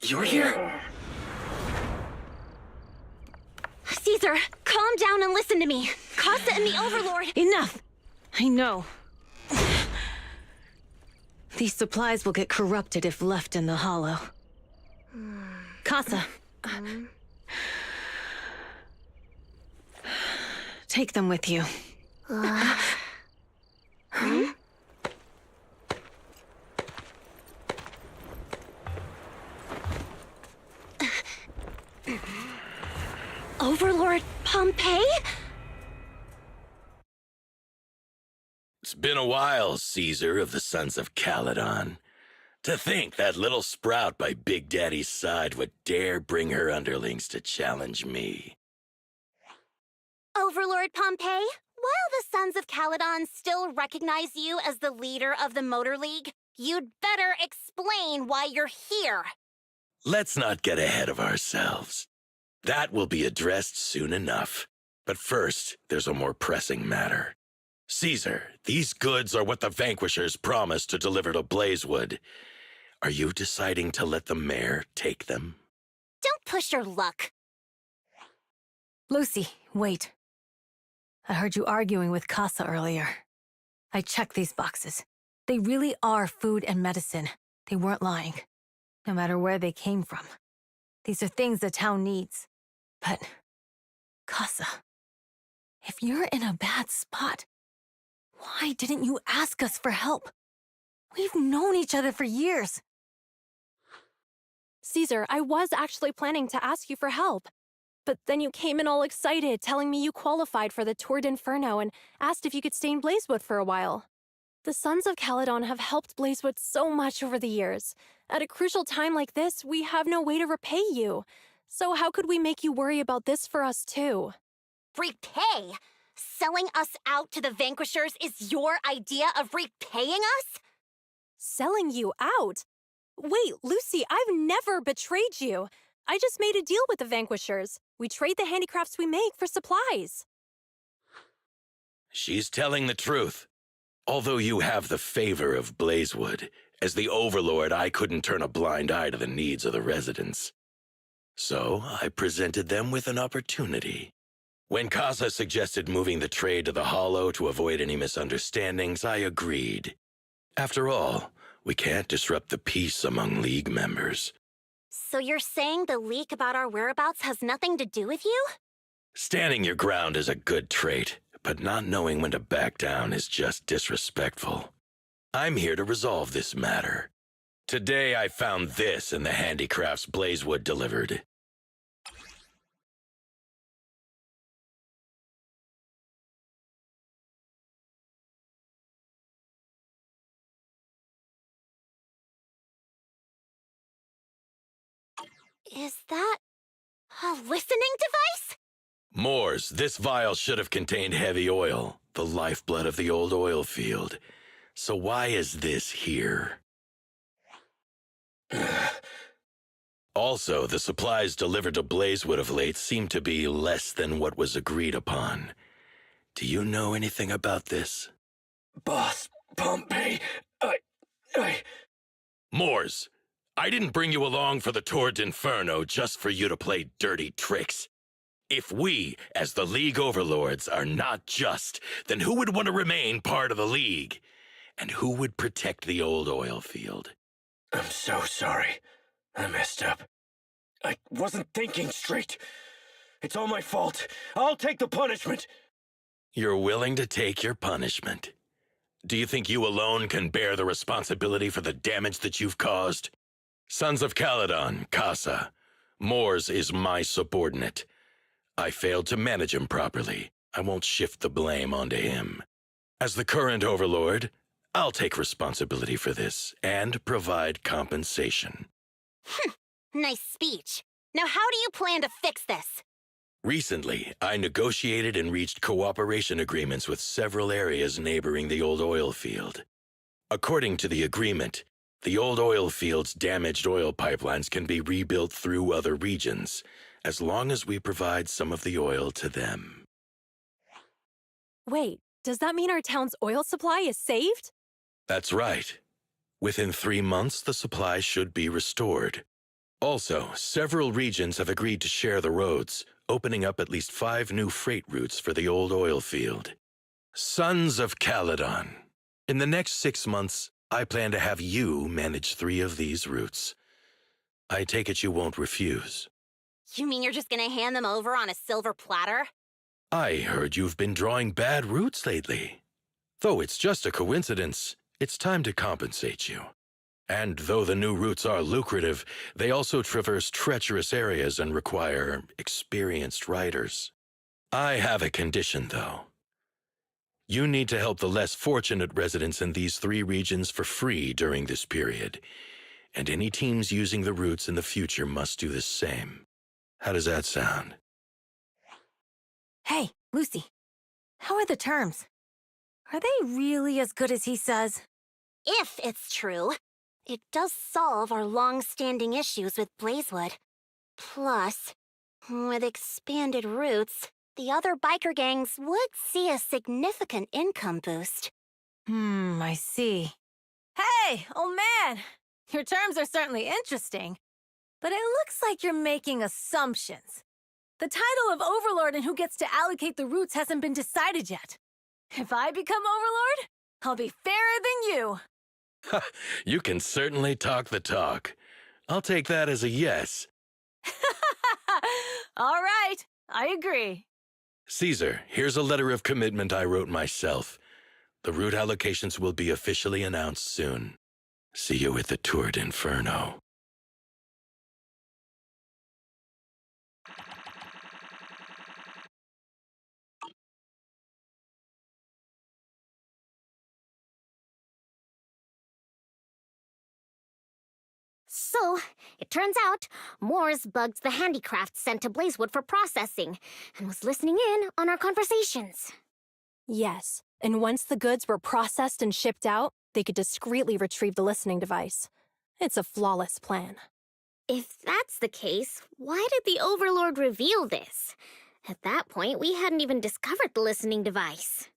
You're here? Caesar, calm down and listen to me. Casa and the Overlord... Enough! I know. These supplies will get corrupted if left in the hollow. Casa. Take them with you. Overlord Pompeii? It's been a while, Caesar of the Sons of Caledon. To think that little sprout by Big Daddy's side would dare bring her underlings to challenge me. Overlord Pompeii, while the Sons of Caledon still recognize you as the leader of the Motor League, you'd better explain why you're here. Let's not get ahead of ourselves. That will be addressed soon enough. But first, there's a more pressing matter. Caesar, these goods are what the Vanquishers promised to deliver to Blazewood. Are you deciding to let the mayor take them? Don't push your luck. Lucy, wait. I heard you arguing with Casa earlier. I checked these boxes. They really are food and medicine. They weren't lying, no matter where they came from. These are things the town needs. But, Casa, if you're in a bad spot, why didn't you ask us for help? We've known each other for years. Caesar, I was actually planning to ask you for help. But then you came in all excited, telling me you qualified for the Tour d'Inferno and asked if you could stay in Blazewood for a while. The Sons of Caledon have helped Blazewood so much over the years. At a crucial time like this, we have no way to repay you. So how could we make you worry about this for us, too? Repay? Selling us out to the Vanquishers is your idea of repaying us? Selling you out? Wait, Lucy, I've never betrayed you. I just made a deal with the Vanquishers. We trade the handicrafts we make for supplies. She's telling the truth. Although you have the favor of Blazewood, as the Overlord, I couldn't turn a blind eye to the needs of the residents. So I presented them with an opportunity. When Casa suggested moving the trade to the Hollow to avoid any misunderstandings, I agreed. After all, we can't disrupt the peace among League members. So you're saying the leak about our whereabouts has nothing to do with you? Standing your ground is a good trait, but not knowing when to back down is just disrespectful. I'm here to resolve this matter. Today I found this in the handicrafts Blazewood delivered. Is that a listening device? Moors, this vial should have contained heavy oil, the lifeblood of the old oil field. So why is this here? Also, the supplies delivered to Blazewood of late seem to be less than what was agreed upon. Do you know anything about this? Boss Pompeii, Moors, I didn't bring you along for the Tour d'Inferno just for you to play dirty tricks. If we, as the League Overlords, are not just, then who would want to remain part of the League? And who would protect the old oil field? I'm so sorry. I messed up. I wasn't thinking straight. It's all my fault. I'll take the punishment. You're willing to take your punishment. Do you think you alone can bear the responsibility for the damage that you've caused? Sons of Caledon, Casa. Moors is my subordinate. I failed to manage him properly. I won't shift the blame onto him. As the current Overlord, I'll take responsibility for this and provide compensation. Nice speech. Now how do you plan to fix this? Recently, I negotiated and reached cooperation agreements with several areas neighboring the old oil field. According to the agreement, the old oil field's damaged oil pipelines can be rebuilt through other regions, as long as we provide some of the oil to them. Wait, does that mean our town's oil supply is saved? That's right. Within 3 months, the supply should be restored. Also, several regions have agreed to share the roads, opening up at least 5 new freight routes for the old oil field. Sons of Caledon. In the next 6 months, I plan to have you manage 3 of these routes. I take it you won't refuse. You mean you're just gonna hand them over on a silver platter? I heard you've been drawing bad routes lately. Though it's just a coincidence, it's time to compensate you. And though the new routes are lucrative, they also traverse treacherous areas and require experienced riders. I have a condition, though. You need to help the less fortunate residents in these 3 regions for free during this period, and any teams using the routes in the future must do the same. How does that sound? Hey, Lucy. How are the terms? Are they really as good as he says? If it's true, it does solve our long-standing issues with Blazewood. Plus, with expanded routes, the other biker gangs would see a significant income boost. I see. Hey, old man! Your terms are certainly interesting, but it looks like you're making assumptions. The title of Overlord and who gets to allocate the routes hasn't been decided yet. If I become Overlord, I'll be fairer than you. You can certainly talk the talk. I'll take that as a yes. All right, I agree. Caesar, here's a letter of commitment I wrote myself. The route allocations will be officially announced soon. See you at the Tour d'Inferno. So, it turns out, Moores bugged the handicraft sent to Blazewood for processing, and was listening in on our conversations. Yes, and once the goods were processed and shipped out, they could discreetly retrieve the listening device. It's a flawless plan. If that's the case, why did the Overlord reveal this? At that point, we hadn't even discovered the listening device.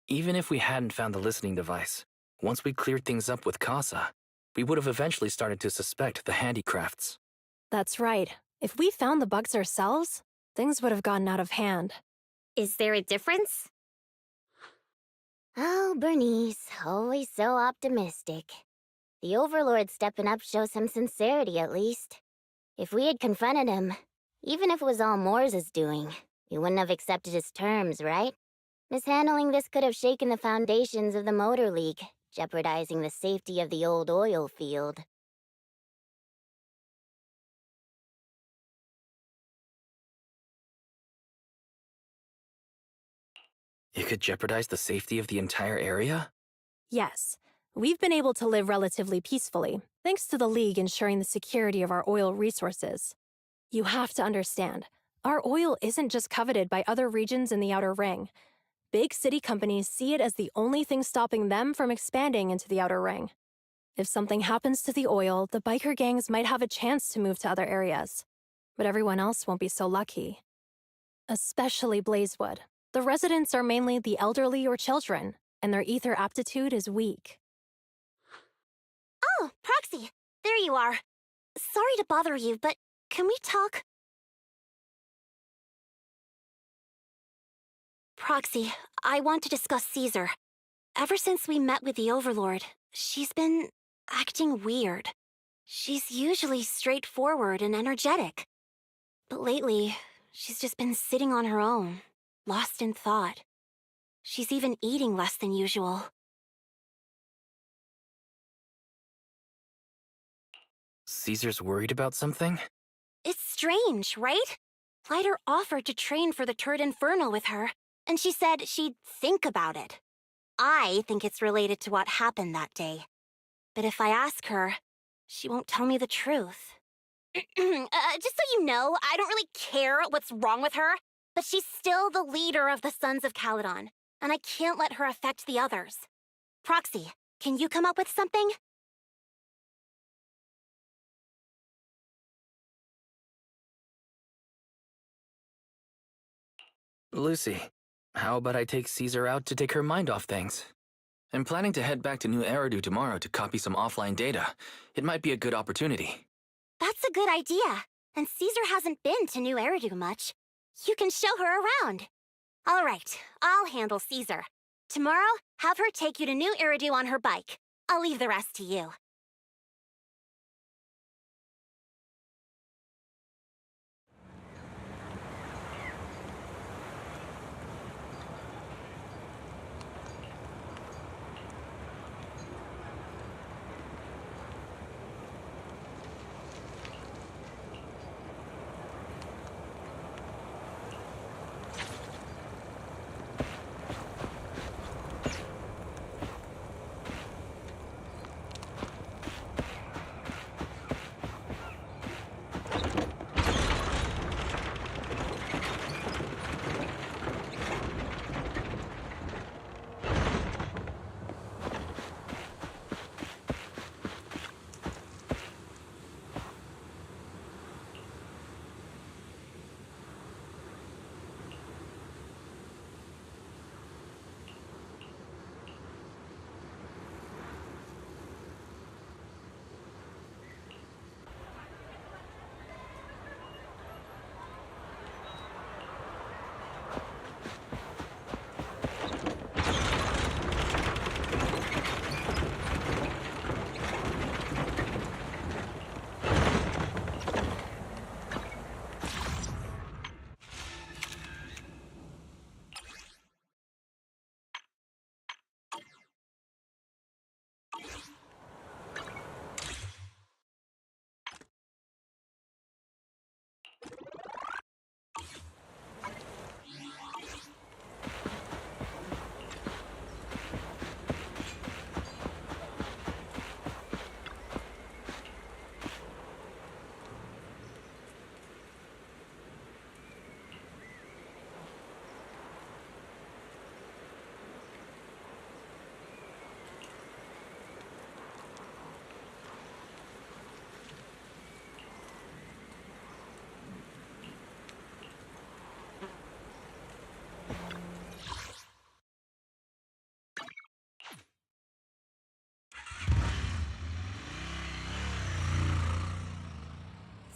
Even if we hadn't found the listening device, once we cleared things up with Casa, we would have eventually started to suspect the handicrafts. That's right. If we found the bugs ourselves, things would have gotten out of hand. Is there a difference? Oh, Bernice, always so optimistic. The Overlord stepping up shows some sincerity, at least. If we had confronted him, even if it was all Moore's doing, we wouldn't have accepted his terms, right? Mishandling this could have shaken the foundations of the Motor League, jeopardizing the safety of the old oil field. It could jeopardize the safety of the entire area? Yes, we've been able to live relatively peacefully, thanks to the League ensuring the security of our oil resources. You have to understand, our oil isn't just coveted by other regions in the Outer Ring. Big city companies see it as the only thing stopping them from expanding into the Outer Ring. If something happens to the oil, the biker gangs might have a chance to move to other areas. But everyone else won't be so lucky. Especially Blazewood. The residents are mainly the elderly or children, and their ether aptitude is weak. Oh, Proxy, there you are. Sorry to bother you, but can we talk? Proxy, I want to discuss Caesar. Ever since we met with the Overlord, she's been acting weird. She's usually straightforward and energetic. But lately, she's just been sitting on her own, lost in thought. She's even eating less than usual. Caesar's worried about something? It's strange, right? Lighter offered to train for the Tour d'Inferno with her, and she said she'd think about it. I think it's related to what happened that day. But if I ask her, she won't tell me the truth. Just so you know, I don't really care what's wrong with her, but she's still the leader of the Sons of Caledon, and I can't let her affect the others. Proxy, can you come up with something? Lucy, how about I take Caesar out to take her mind off things? I'm planning to head back to New Eridu tomorrow to copy some offline data. It might be a good opportunity. That's a good idea. And Caesar hasn't been to New Eridu much. You can show her around. All right, I'll handle Caesar. Tomorrow, have her take you to New Eridu on her bike. I'll leave the rest to you.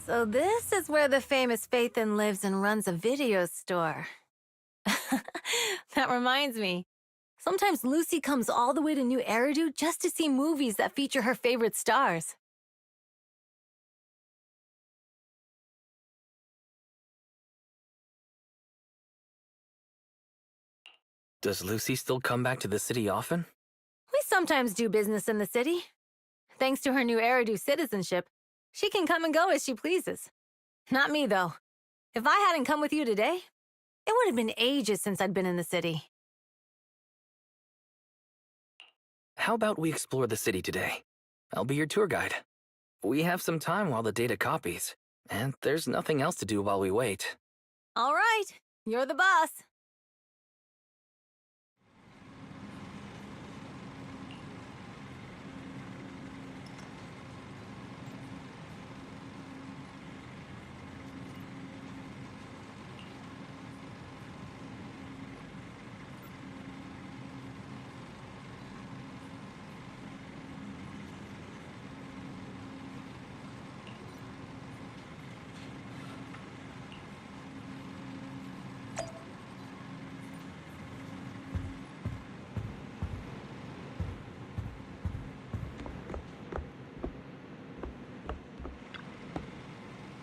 So this is where the famous Phaethon lives and runs a video store. That reminds me. Sometimes Lucy comes all the way to New Eridu just to see movies that feature her favorite stars. Does Lucy still come back to the city often? We sometimes do business in the city. Thanks to her New Eridu citizenship, she can come and go as she pleases. Not me, though. If I hadn't come with you today, it would have been ages since I'd been in the city. How about we explore the city today? I'll be your tour guide. We have some time while the data copies, and there's nothing else to do while we wait. All right, you're the boss.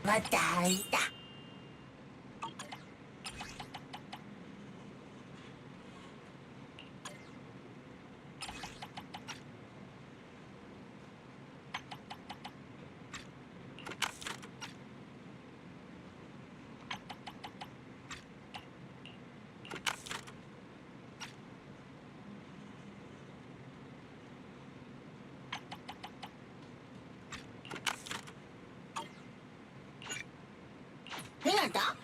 Bataita. Hinata?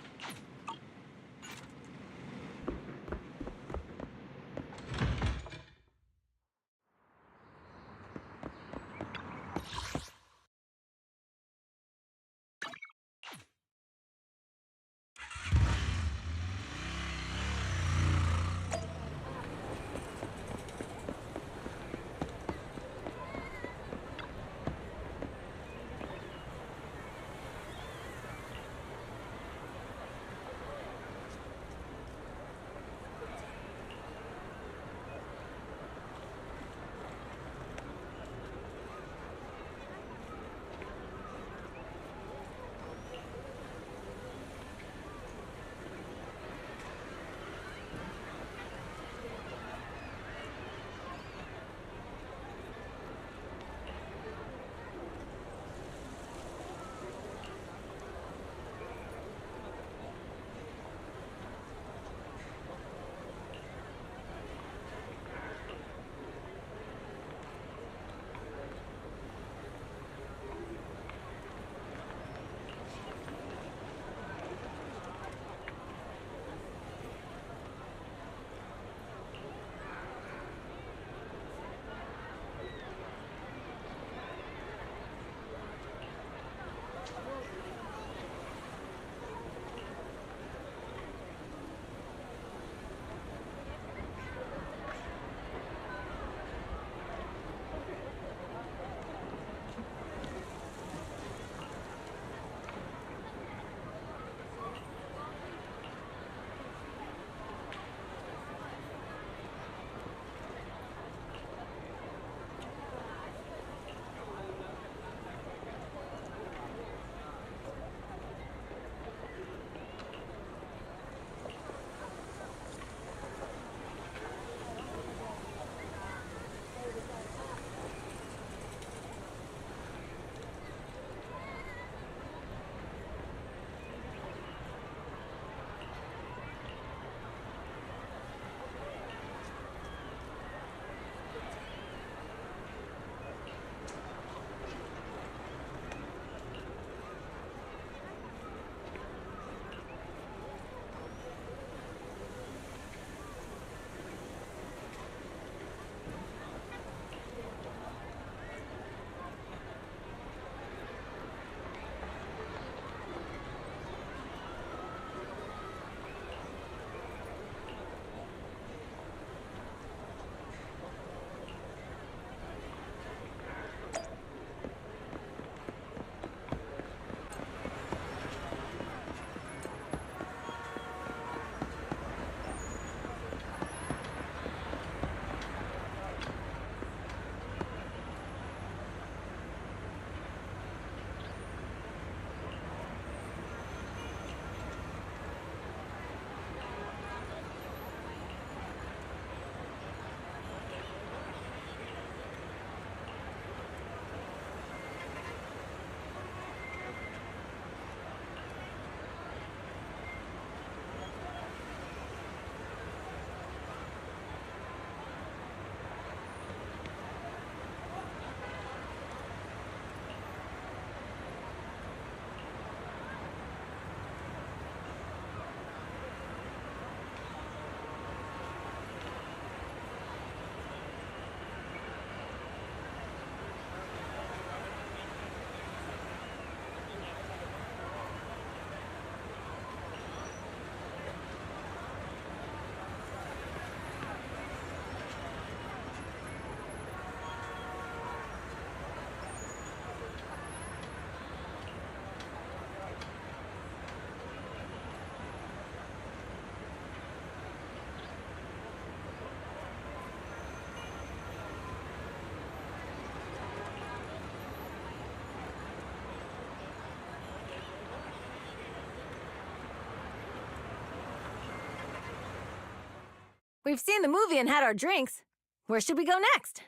We've seen the movie and had our drinks. Where should we go next?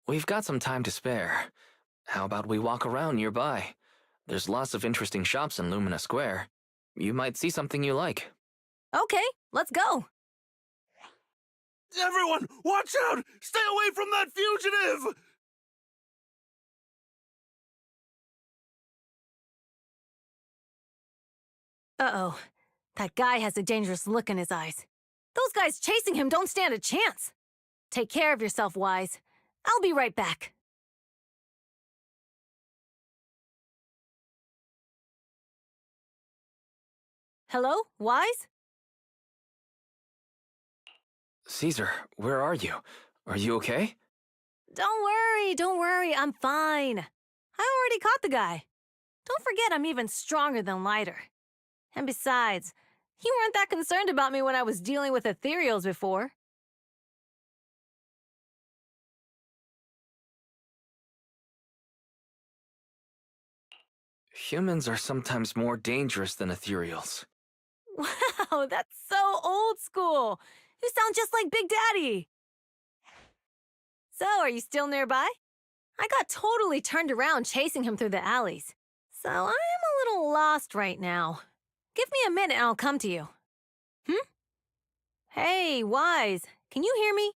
We've got some time to spare. How about we walk around nearby? There's lots of interesting shops in Lumina Square. You might see something you like. Okay, let's go. Everyone, watch out! Stay away from that fugitive! Uh-oh. That guy has a dangerous look in his eyes. Those guys chasing him don't stand a chance. Take care of yourself, Wise. I'll be right back. Hello, Wise? Caesar, where are you? Are you okay? Don't worry, I'm fine. I already caught the guy. Don't forget I'm even stronger than Lighter. And besides, you weren't that concerned about me when I was dealing with ethereals before. Humans are sometimes more dangerous than ethereals. Wow, that's so old school. You sound just like Big Daddy. So, are you still nearby? I got totally turned around chasing him through the alleys. So, I am a little lost right now. Give me a minute and I'll come to you. Hey, Wise, can you hear me?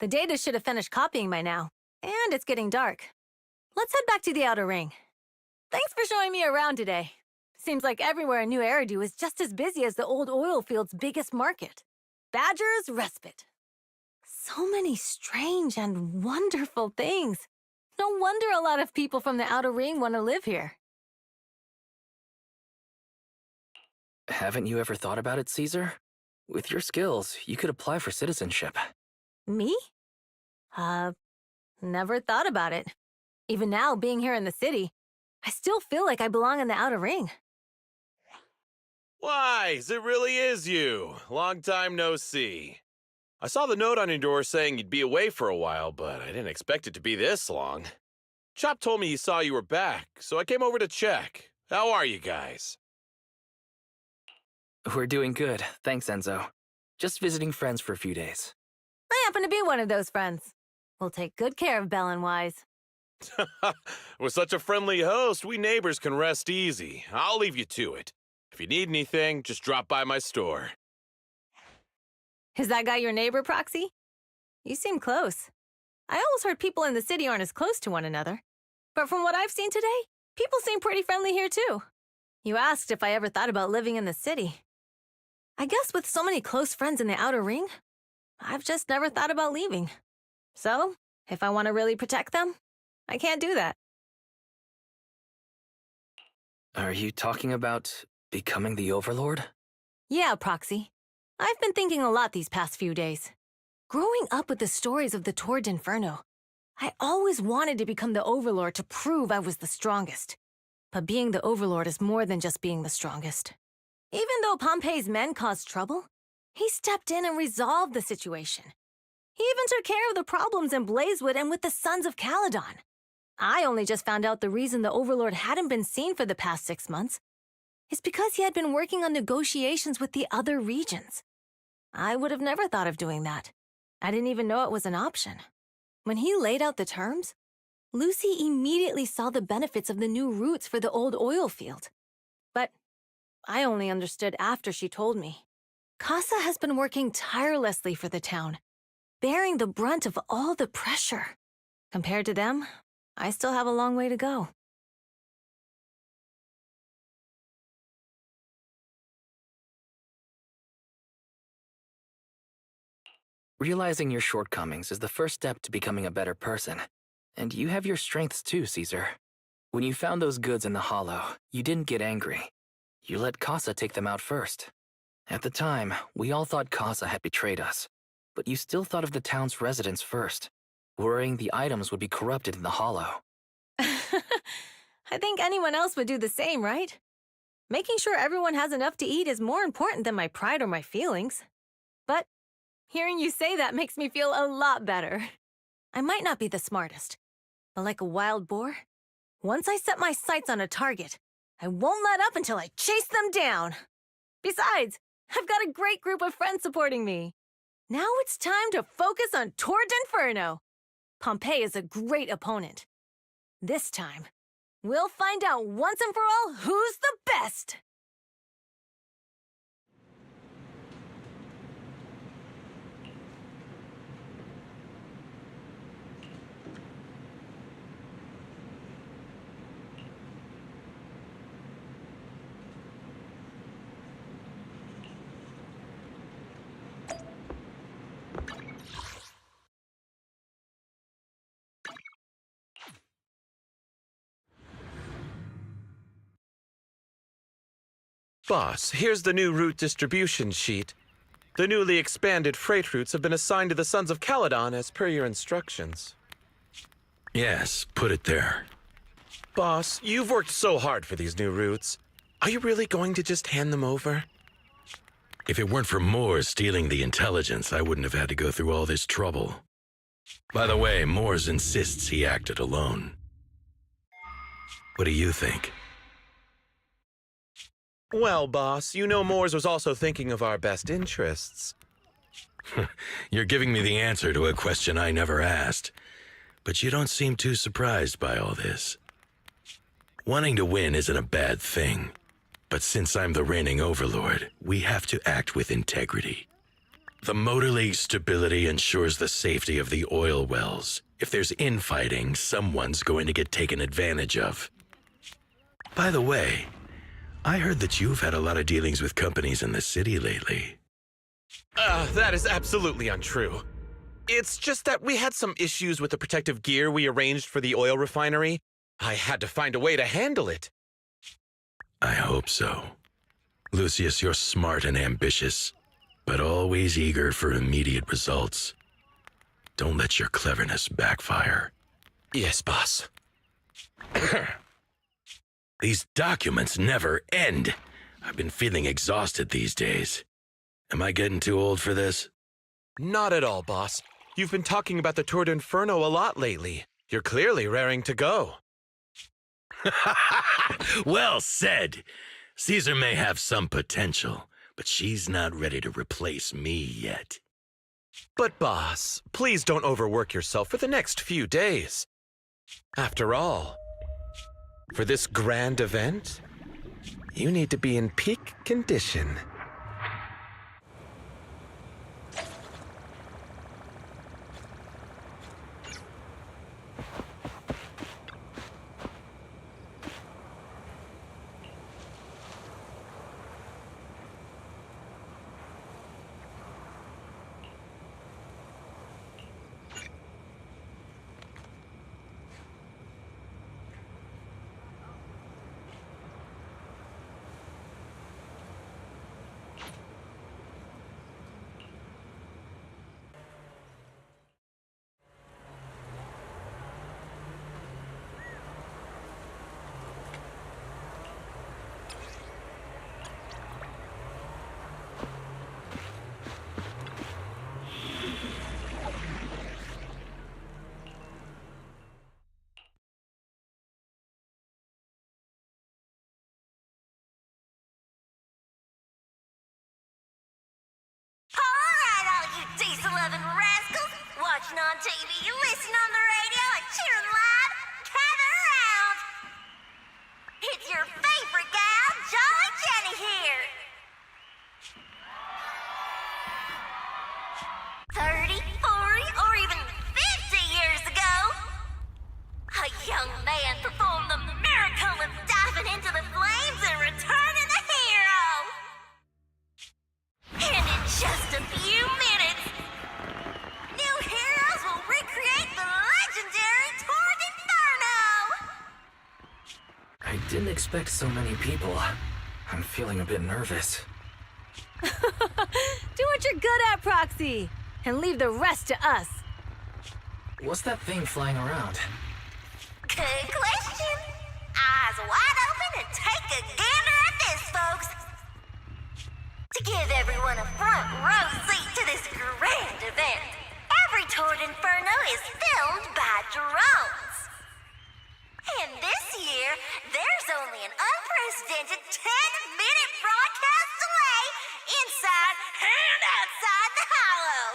The data should have finished copying by now, and it's getting dark. Let's head back to the Outer Ring. Thanks for showing me around today. Seems like everywhere in New Eridu is just as busy as the old oil field's biggest market. Badger's Respite. So many strange and wonderful things. No wonder a lot of people from the Outer Ring want to live here. Haven't you ever thought about it, Caesar? With your skills, you could apply for citizenship. Me? Never thought about it. Even now, being here in the city, I still feel like I belong in the Outer Ring. Wise, it really is you. Long time no see. I saw the note on your door saying you'd be away for a while, but I didn't expect it to be this long. Chop told me he saw you were back, so I came over to check. How are you guys? We're doing good, thanks, Enzo. Just visiting friends for a few days. I happen to be one of those friends. We'll take good care of Belle and Wise. With such a friendly host, we neighbors can rest easy. I'll leave you to it. If you need anything, just drop by my store. Is that guy your neighbor, Proxy? You seem close. I always heard people in the city aren't as close to one another. But from what I've seen today, people seem pretty friendly here too. You asked if I ever thought about living in the city. I guess with so many close friends in the Outer Ring, I've just never thought about leaving. So, if I want to really protect them, I can't do that. Are you talking about becoming the Overlord? Yeah, Proxy. I've been thinking a lot these past few days. Growing up with the stories of the Torrid Inferno, I always wanted to become the Overlord to prove I was the strongest. But being the Overlord is more than just being the strongest. Even though Pompey's men caused trouble, he stepped in and resolved the situation. He even took care of the problems in Blazewood and with the Sons of Caledon. I only just found out the reason the Overlord hadn't been seen for the past 6 months is because he had been working on negotiations with the other regions. I would have never thought of doing that. I didn't even know it was an option. When he laid out the terms, Lucy immediately saw the benefits of the new routes for the old oil field. But I only understood after she told me. Casa has been working tirelessly for the town, bearing the brunt of all the pressure. Compared to them, I still have a long way to go. Realizing your shortcomings is the first step to becoming a better person. And you have your strengths too, Caesar. When you found those goods in the Hollow, you didn't get angry. You let Casa take them out first. At the time, we all thought Casa had betrayed us. But you still thought of the town's residents first, worrying the items would be corrupted in the Hollow. I think anyone else would do the same, right? Making sure everyone has enough to eat is more important than my pride or my feelings. But hearing you say that makes me feel a lot better. I might not be the smartest, but like a wild boar, once I set my sights on a target, I won't let up until I chase them down. Besides, I've got a great group of friends supporting me. Now it's time to focus on Torrid Inferno. Pompey is a great opponent. This time, we'll find out once and for all who's the best! Boss, here's the new route distribution sheet. The newly expanded freight routes have been assigned to the Sons of Caledon as per your instructions. Yes, put it there. Boss, you've worked so hard for these new routes. Are you really going to just hand them over? If it weren't for Moores stealing the intelligence, I wouldn't have had to go through all this trouble. By the way, Moores insists he acted alone. What do you think? Well, boss, you know Moores was also thinking of our best interests. You're giving me the answer to a question I never asked. But you don't seem too surprised by all this. Wanting to win isn't a bad thing. But since I'm the reigning overlord, we have to act with integrity. The Motor League's stability ensures the safety of the oil wells. If there's infighting, someone's going to get taken advantage of. By the way, I heard that you've had a lot of dealings with companies in the city lately. That is absolutely untrue. It's just that we had some issues with the protective gear we arranged for the oil refinery. I had to find a way to handle it. I hope so. Lucius, you're smart and ambitious, but always eager for immediate results. Don't let your cleverness backfire. Yes, boss. These documents never end. I've been feeling exhausted these days. Am I getting too old for this? Not at all, boss. You've been talking about the Tour d'Inferno a lot lately. You're clearly raring to go. Well said. Caesar may have some potential, but she's not ready to replace me yet. But boss, please don't overwork yourself for the next few days. After all, for this grand event, you need to be in peak condition. diesel-loving rascals, watching on TV, you listen on the radio, and cheering live, gather around. It's your favorite gal, Jolly Jenny here. 30, 40, or even 50 years ago, a young man performed the miracle of diving into the flames and returning a hero. And in just a few minutes, new heroes will recreate the legendary Tour d'Inferno! I didn't expect so many people. I'm feeling a bit nervous. Do what you're good at, Proxy, and leave the rest to us. What's that thing flying around? Good question. Eyes wide open and take a gander at this, folks. To give everyone a front row seat to this grand event, every Tour d'Inferno is filmed by drones. And this year, there's only an unprecedented 10-minute broadcast delay inside and outside the Hollow.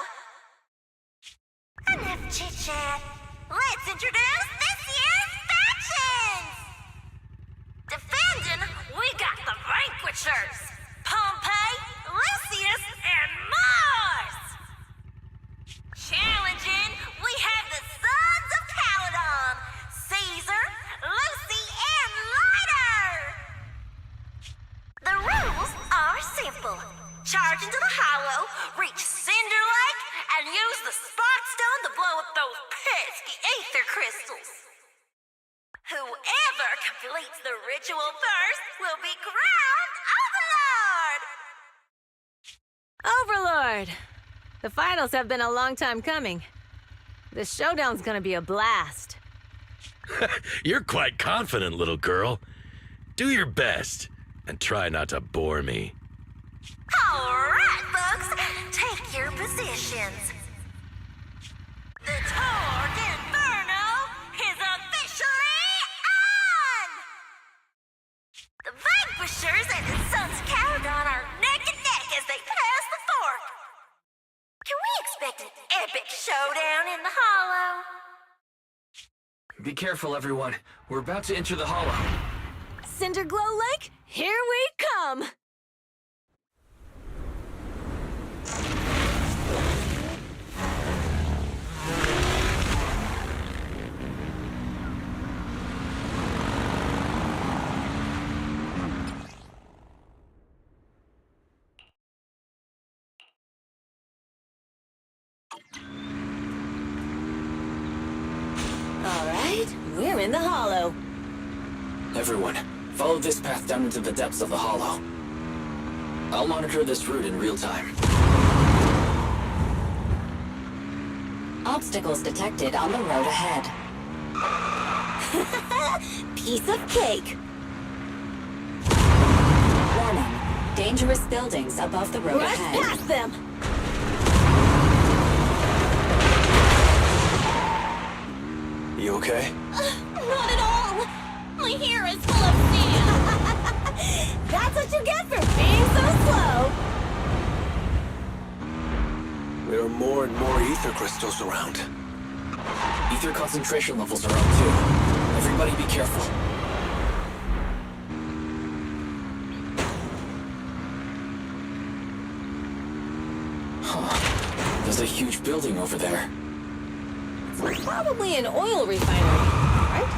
Enough chit-chat. Let's introduce this year's factions! Defending, we got the Vanquishers, Pompey, Lucius, and Mars! Challenging, we have the Sons of Caledon, Caesar, Lucy, and Lighter! The rules are simple. Charge into the Hollow, reach Cinder Lake, and use the Spark Stone to blow up those pesky ether crystals. Whoever completes the ritual first will be crowned Overlord! Overlord! The finals have been a long time coming. The showdown's gonna be a blast. You're quite confident, little girl. Do your best, and try not to bore me. All right, folks, take your positions. The Tour d'Inferno is officially on! The Vanquishers and the Sons of Caledon are neck and neck as they pass the fork. Can we expect an epic showdown in the Hollow? Be careful, everyone. We're about to enter the Hollow. Cinderglow Lake, here we come! in the hollow. Everyone, follow this path down into the depths of the hollow. I'll monitor this route in real time. Obstacles detected on the road ahead. Piece of cake. Warning. Dangerous buildings above the road Rush ahead. past them. You okay? Not at all! My hair is full of sand! That's what you get for being so slow. There are more and more ether crystals around. Ether concentration levels are up too. Everybody be careful. Huh. There's a huge building over there. It's probably an oil refinery, right?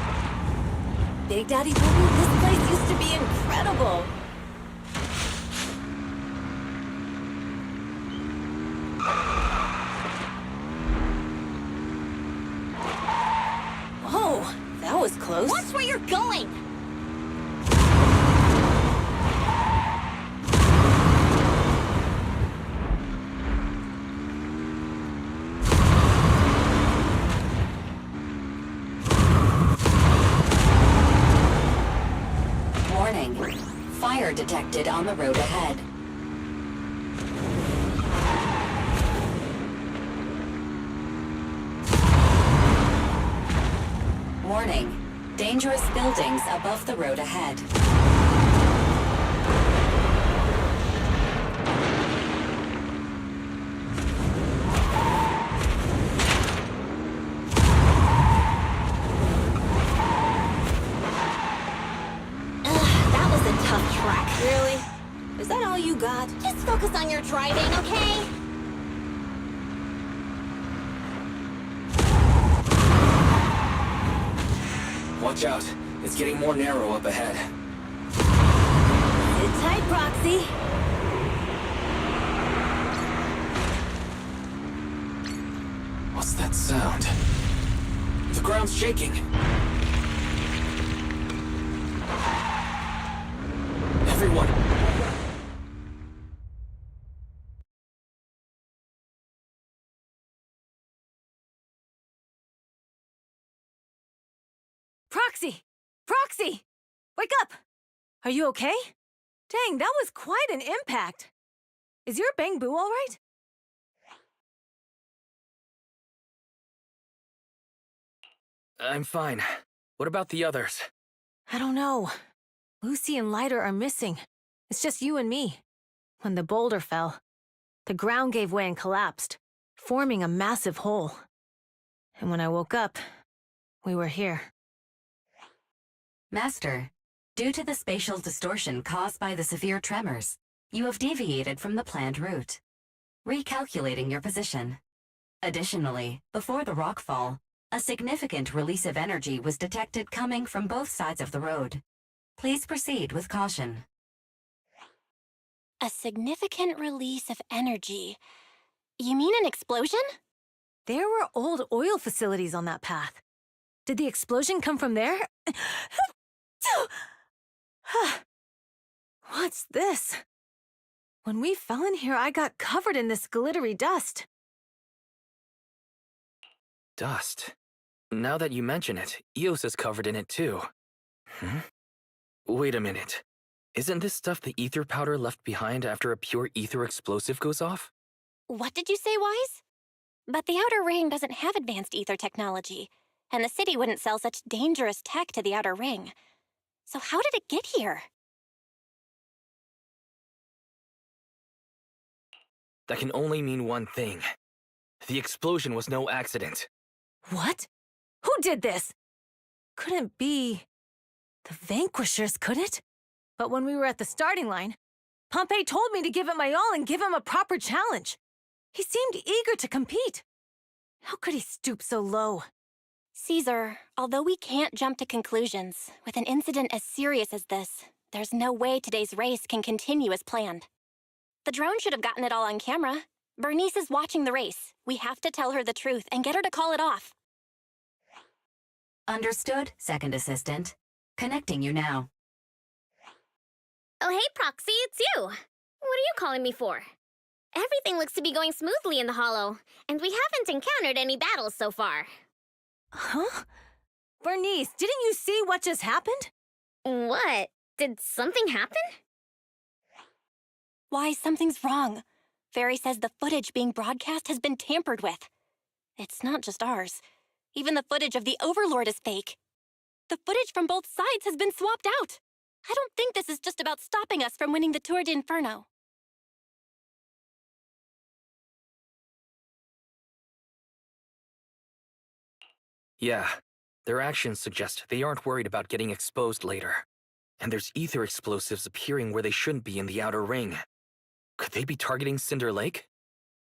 Big Daddy told me this place used to be incredible. Oh, that was close. Watch where you're going! Warning. Fire detected on the road ahead. Warning. Dangerous buildings above the road ahead. That was a tough track. Really? Is that all you got? Just focus on your driving, okay? Watch out. It's getting more narrow up ahead. Sit tight, Proxy. What's that sound? The ground's shaking. Everyone! Proxy! Proxy! Wake up! Are you okay? Dang, that was quite an impact. Is your Bang Boo all right? I'm fine. What about the others? I don't know. Lucy and Lighter are missing. It's just you and me. When the boulder fell, the ground gave way and collapsed, forming a massive hole. And when I woke up, we were here. Master, due to the spatial distortion caused by the severe tremors, you have deviated from the planned route, recalculating your position. Additionally, before the rockfall, a significant release of energy was detected coming from both sides of the road. Please proceed with caution. A significant release of energy. You mean an explosion? There were old oil facilities on that path. Did the explosion come from there? What's this? When we fell in here, I got covered in this glittery dust. Dust. Now that you mention it, Eos is covered in it too. Wait a minute. Isn't this stuff the ether powder left behind after a pure ether explosive goes off? What did you say, Wise? But the Outer Ring doesn't have advanced ether technology, and the city wouldn't sell such dangerous tech to the Outer Ring. So how did it get here? That can only mean one thing. The explosion was no accident. What? Who did this? Couldn't be the Vanquishers, could it? But when we were at the starting line, Pompey told me to give it my all and give him a proper challenge. He seemed eager to compete. How could he stoop so low? Caesar, although we can't jump to conclusions, with an incident as serious as this, there's no way today's race can continue as planned. The drone should have gotten it all on camera. Bernice is watching the race. We have to tell her the truth and get her to call it off. Understood, Second Assistant. Connecting you now. Oh, hey, Proxy, it's you. What are you calling me for? Everything looks to be going smoothly in the Hollow, and we haven't encountered any battles so far. Huh? Bernice, didn't you see what just happened? What? Did something happen? Why, something's wrong. Fairy says the footage being broadcast has been tampered with. It's not just ours. Even the footage of the Overlord is fake. The footage from both sides has been swapped out. I don't think this is just about stopping us from winning the Tour d'Inferno. Yeah, their actions suggest they aren't worried about getting exposed later. And there's ether explosives appearing where they shouldn't be in the outer ring. Could they be targeting Cinder Lake?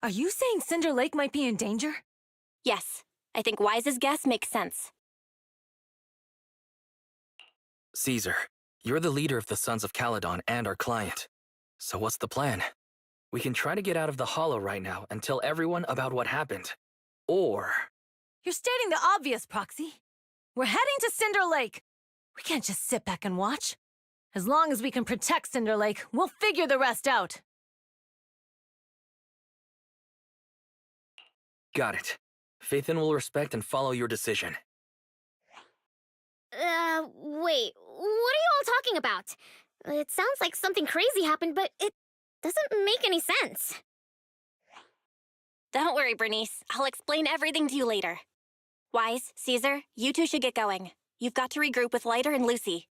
Are you saying Cinder Lake might be in danger? Yes, I think Wise's guess makes sense. Caesar, you're the leader of the Sons of Caledon and our client. So what's the plan? We can try to get out of the Hollow right now and tell everyone about what happened. Or... You're stating the obvious, Proxy. We're heading to Cinder Lake. We can't just sit back and watch. As long as we can protect Cinder Lake, we'll figure the rest out. Got it. Phaethon will respect and follow your decision. Wait, what are you all talking about? It sounds like something crazy happened, but it doesn't make any sense. Don't worry, Bernice. I'll explain everything to you later. Wise, Caesar, you two should get going. You've got to regroup with Lighter and Lucy.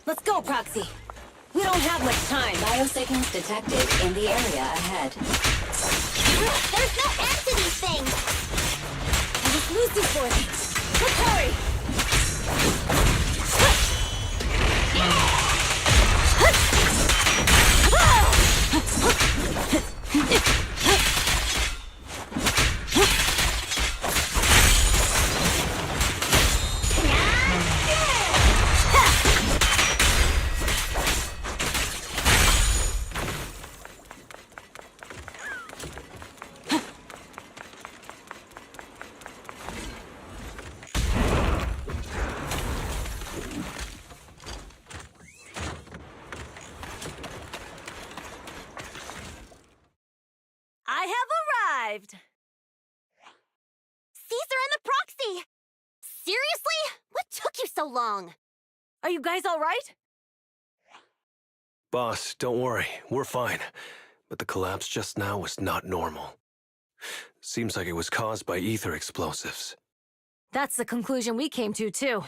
Let's go, Proxy. We don't have much time. Biosignals detected in the area ahead. There's no end to these things! It was Lucy's voice. Let's hurry! I have arrived! Caesar and the Proxy! Seriously? What took you so long? Are you guys all right? Boss, don't worry. We're fine. But the collapse just now was not normal. Seems like it was caused by ether explosives. That's the conclusion we came to, too.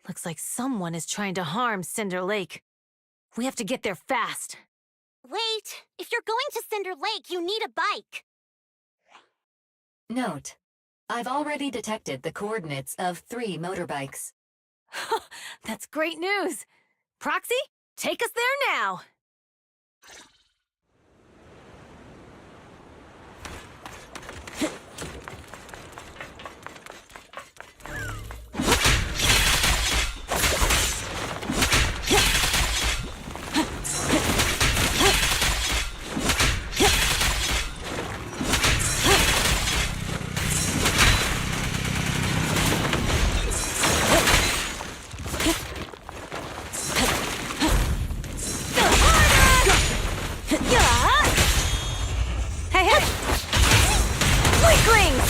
Looks like someone is trying to harm Cinder Lake. We have to get there fast. Wait, if you're going to Cinder Lake, you need a bike. Note: I've already detected the coordinates of 3 motorbikes. That's great news. Proxy, take us there now. Hey, hey! Weaklings!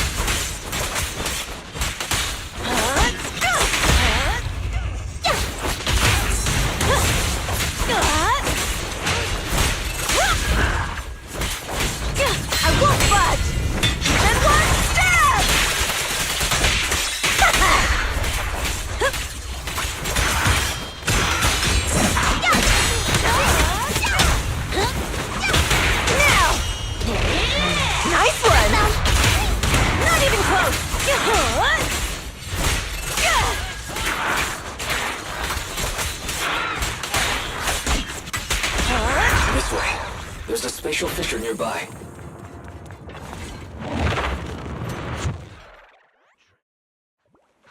I won't budge! And one stab! Now! Nice one! Not even close! This way. There's a spatial fissure nearby.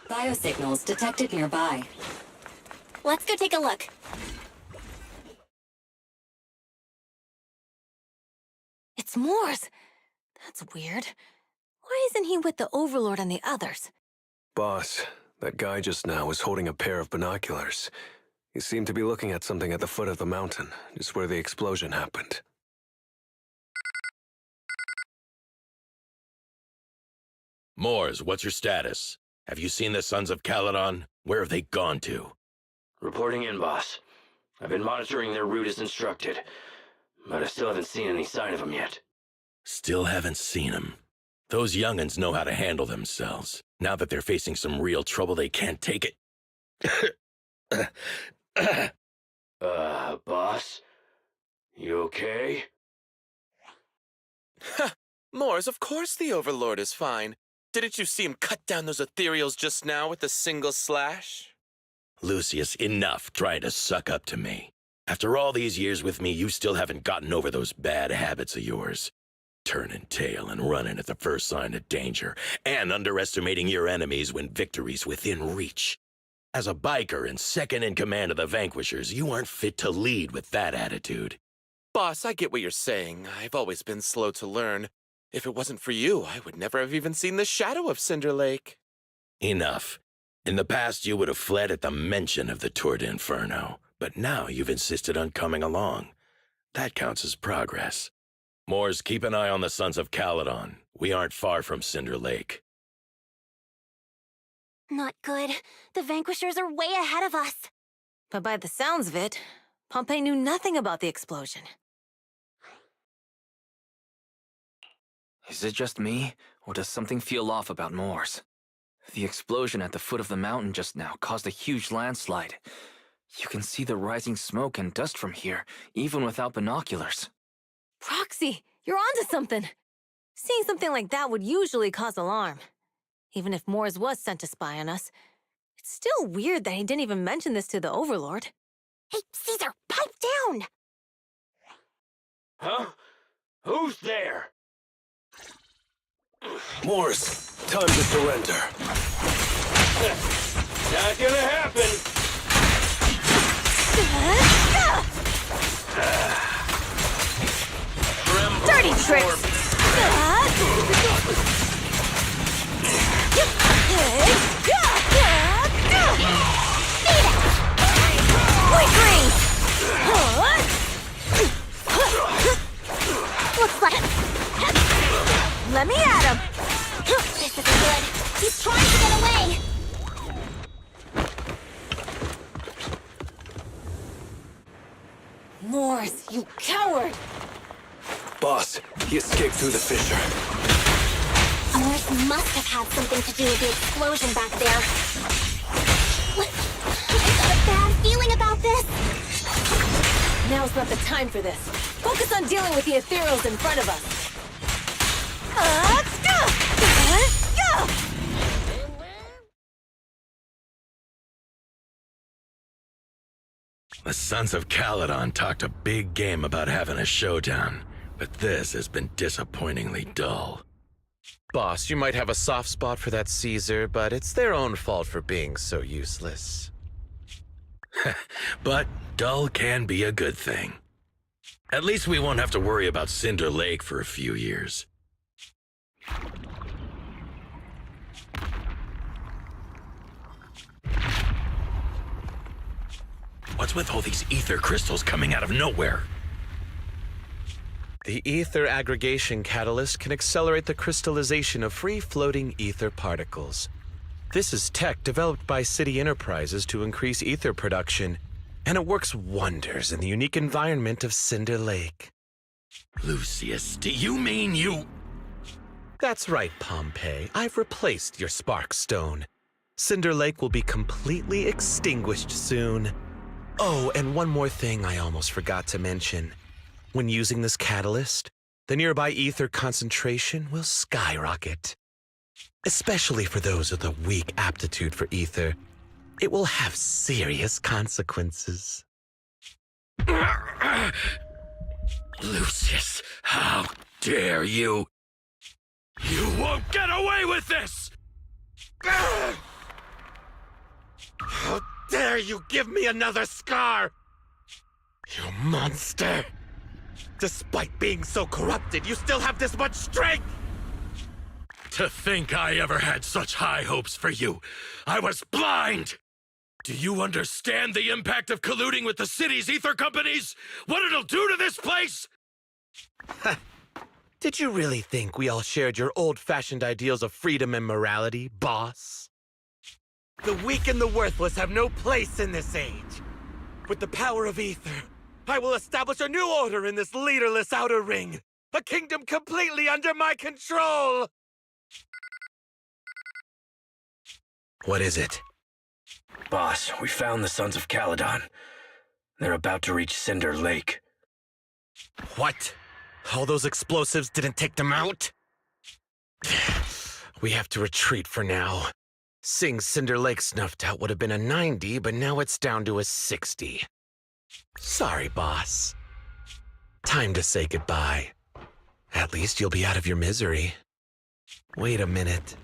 Biosignals detected nearby. Let's go take a look. It's Mors. That's weird. Why isn't he with the Overlord and the others? Boss, that guy just now was holding a pair of binoculars. He seemed to be looking at something at the foot of the mountain, just where the explosion happened. Mors, what's your status? Have you seen the Sons of Caledon? Where have they gone to? Reporting in, boss. I've been monitoring their route as instructed, but I still haven't seen any sign of them yet. Still haven't seen them. Those young'uns know how to handle themselves. Now that they're facing some real trouble, they can't take it. Boss? You okay? Mors, of course the Overlord is fine. Didn't you see him cut down those ethereals just now with a single slash? Lucius, enough trying to suck up to me. After all these years with me, you still haven't gotten over those bad habits of yours. Turning tail and running at the first sign of danger, and underestimating your enemies when victory's within reach. As a biker and second in command of the Vanquishers, you aren't fit to lead with that attitude. Boss, I get what you're saying. I've always been slow to learn. If it wasn't for you, I would never have even seen the shadow of Cinder Lake. Enough. In the past, you would have fled at the mention of the Tour d'Inferno, but now you've insisted on coming along. That counts as progress. Mors, keep an eye on the Sons of Caledon. We aren't far from Cinder Lake. Not good. The Vanquishers are way ahead of us. But by the sounds of it, Pompey knew nothing about the explosion. Is it just me, or does something feel off about Mors? The explosion at the foot of the mountain just now caused a huge landslide. You can see the rising smoke and dust from here, even without binoculars. Proxy, you're onto something. Seeing something like that would usually cause alarm. Even if Mors was sent to spy on us, it's still weird that he didn't even mention this to the Overlord. Hey, Caesar, pipe down! Huh? Who's there? Mors, time to surrender. Not gonna happen! Dirty tricks! Looks like... Let me at him! This isn't good. He's trying to get away! Mors, you coward! Boss, he escaped through the fissure. Mors must have had something to do with the explosion back there. What? I've got a bad feeling about this. Now's not the time for this. Focus on dealing with the ethereals in front of us. The Sons of Caledon talked a big game about having a showdown, but this has been disappointingly dull. Boss, you might have a soft spot for that Caesar, but it's their own fault for being so useless. But dull can be a good thing. At least we won't have to worry about Cinder Lake for a few years. What's with all these ether crystals coming out of nowhere? The ether aggregation catalyst can accelerate the crystallization of free-floating ether particles. This is tech developed by City Enterprises to increase ether production, and it works wonders in the unique environment of Cinder Lake. Lucius, do you mean you... That's right, Pompey. I've replaced your Spark Stone. Cinder Lake will be completely extinguished soon. Oh, and one more thing I almost forgot to mention. When using this catalyst, the nearby ether concentration will skyrocket. Especially for those with a weak aptitude for ether, it will have serious consequences. Lucius, how dare you? You won't get away with this! How dare you give me another scar? You monster! Despite being so corrupted, you still have this much strength! To think I ever had such high hopes for you. I was blind! Do you understand the impact of colluding with the city's ether companies? What it'll do to this place? Did you really think we all shared your old-fashioned ideals of freedom and morality, boss? The weak and the worthless have no place in this age. With the power of ether, I will establish a new order in this leaderless outer ring. A kingdom completely under my control! What is it? Boss, we found the Sons of Caledon. They're about to reach Cinder Lake. What? All those explosives didn't take them out? We have to retreat for now. Seeing Cinder Lake snuffed out would have been a 90, but now it's down to a 60. Sorry, boss. Time to say goodbye. At least you'll be out of your misery. Wait a minute.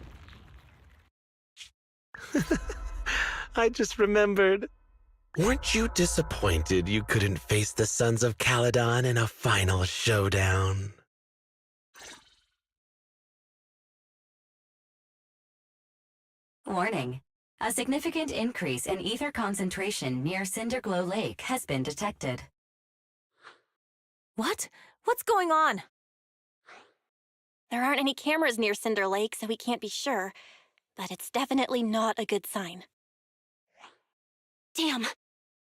I just remembered. Weren't you disappointed you couldn't face the Sons of Caledon in a final showdown? Warning. A significant increase in ether concentration near Cinderglow Lake has been detected. What? What's going on? There aren't any cameras near Cinder Lake, so we can't be sure. But it's definitely not a good sign. Damn.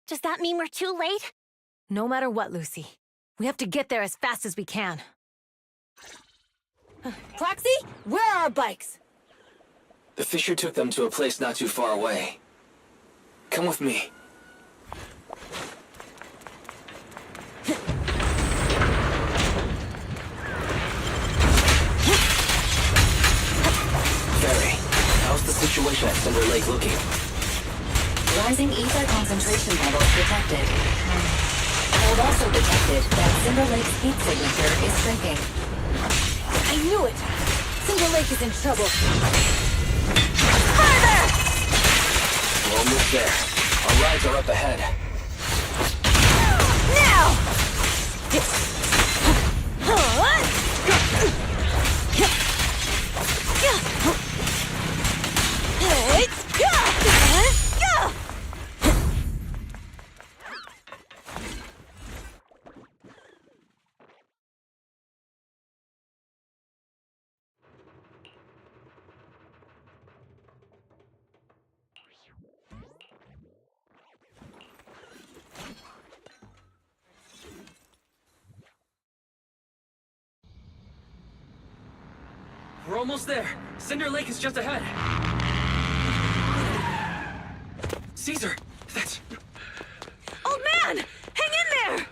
Does that mean we're too late? No matter what, Lucy. We have to get there as fast as we can. Proxy, where are our bikes? The Fisher took them to a place not too far away. Come with me. Ferry, how's the situation at Cinder Lake looking? Rising ether concentration levels detected. I have also detected that Cinder Lake's heat signature is shrinking. I knew it! Cinder Lake is in trouble. We're almost there. Our rides are up ahead. We're almost there. Cinder Lake is just ahead. Caesar, that's... Old man! Hang in there!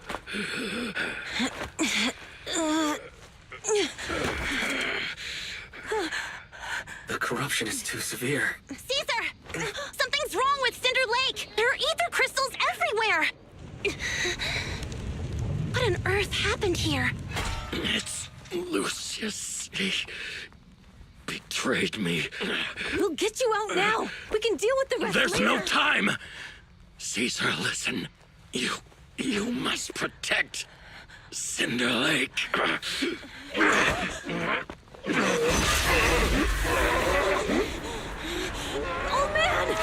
The corruption is too severe. Caesar! Something's wrong with Cinder Lake! There are ether crystals everywhere! What on earth happened here? It's Lucius. He betrayed me. We'll get you out now. We can deal with the rest There's later. no time. Caesar, listen. You must protect Cinder Lake. Oh, man!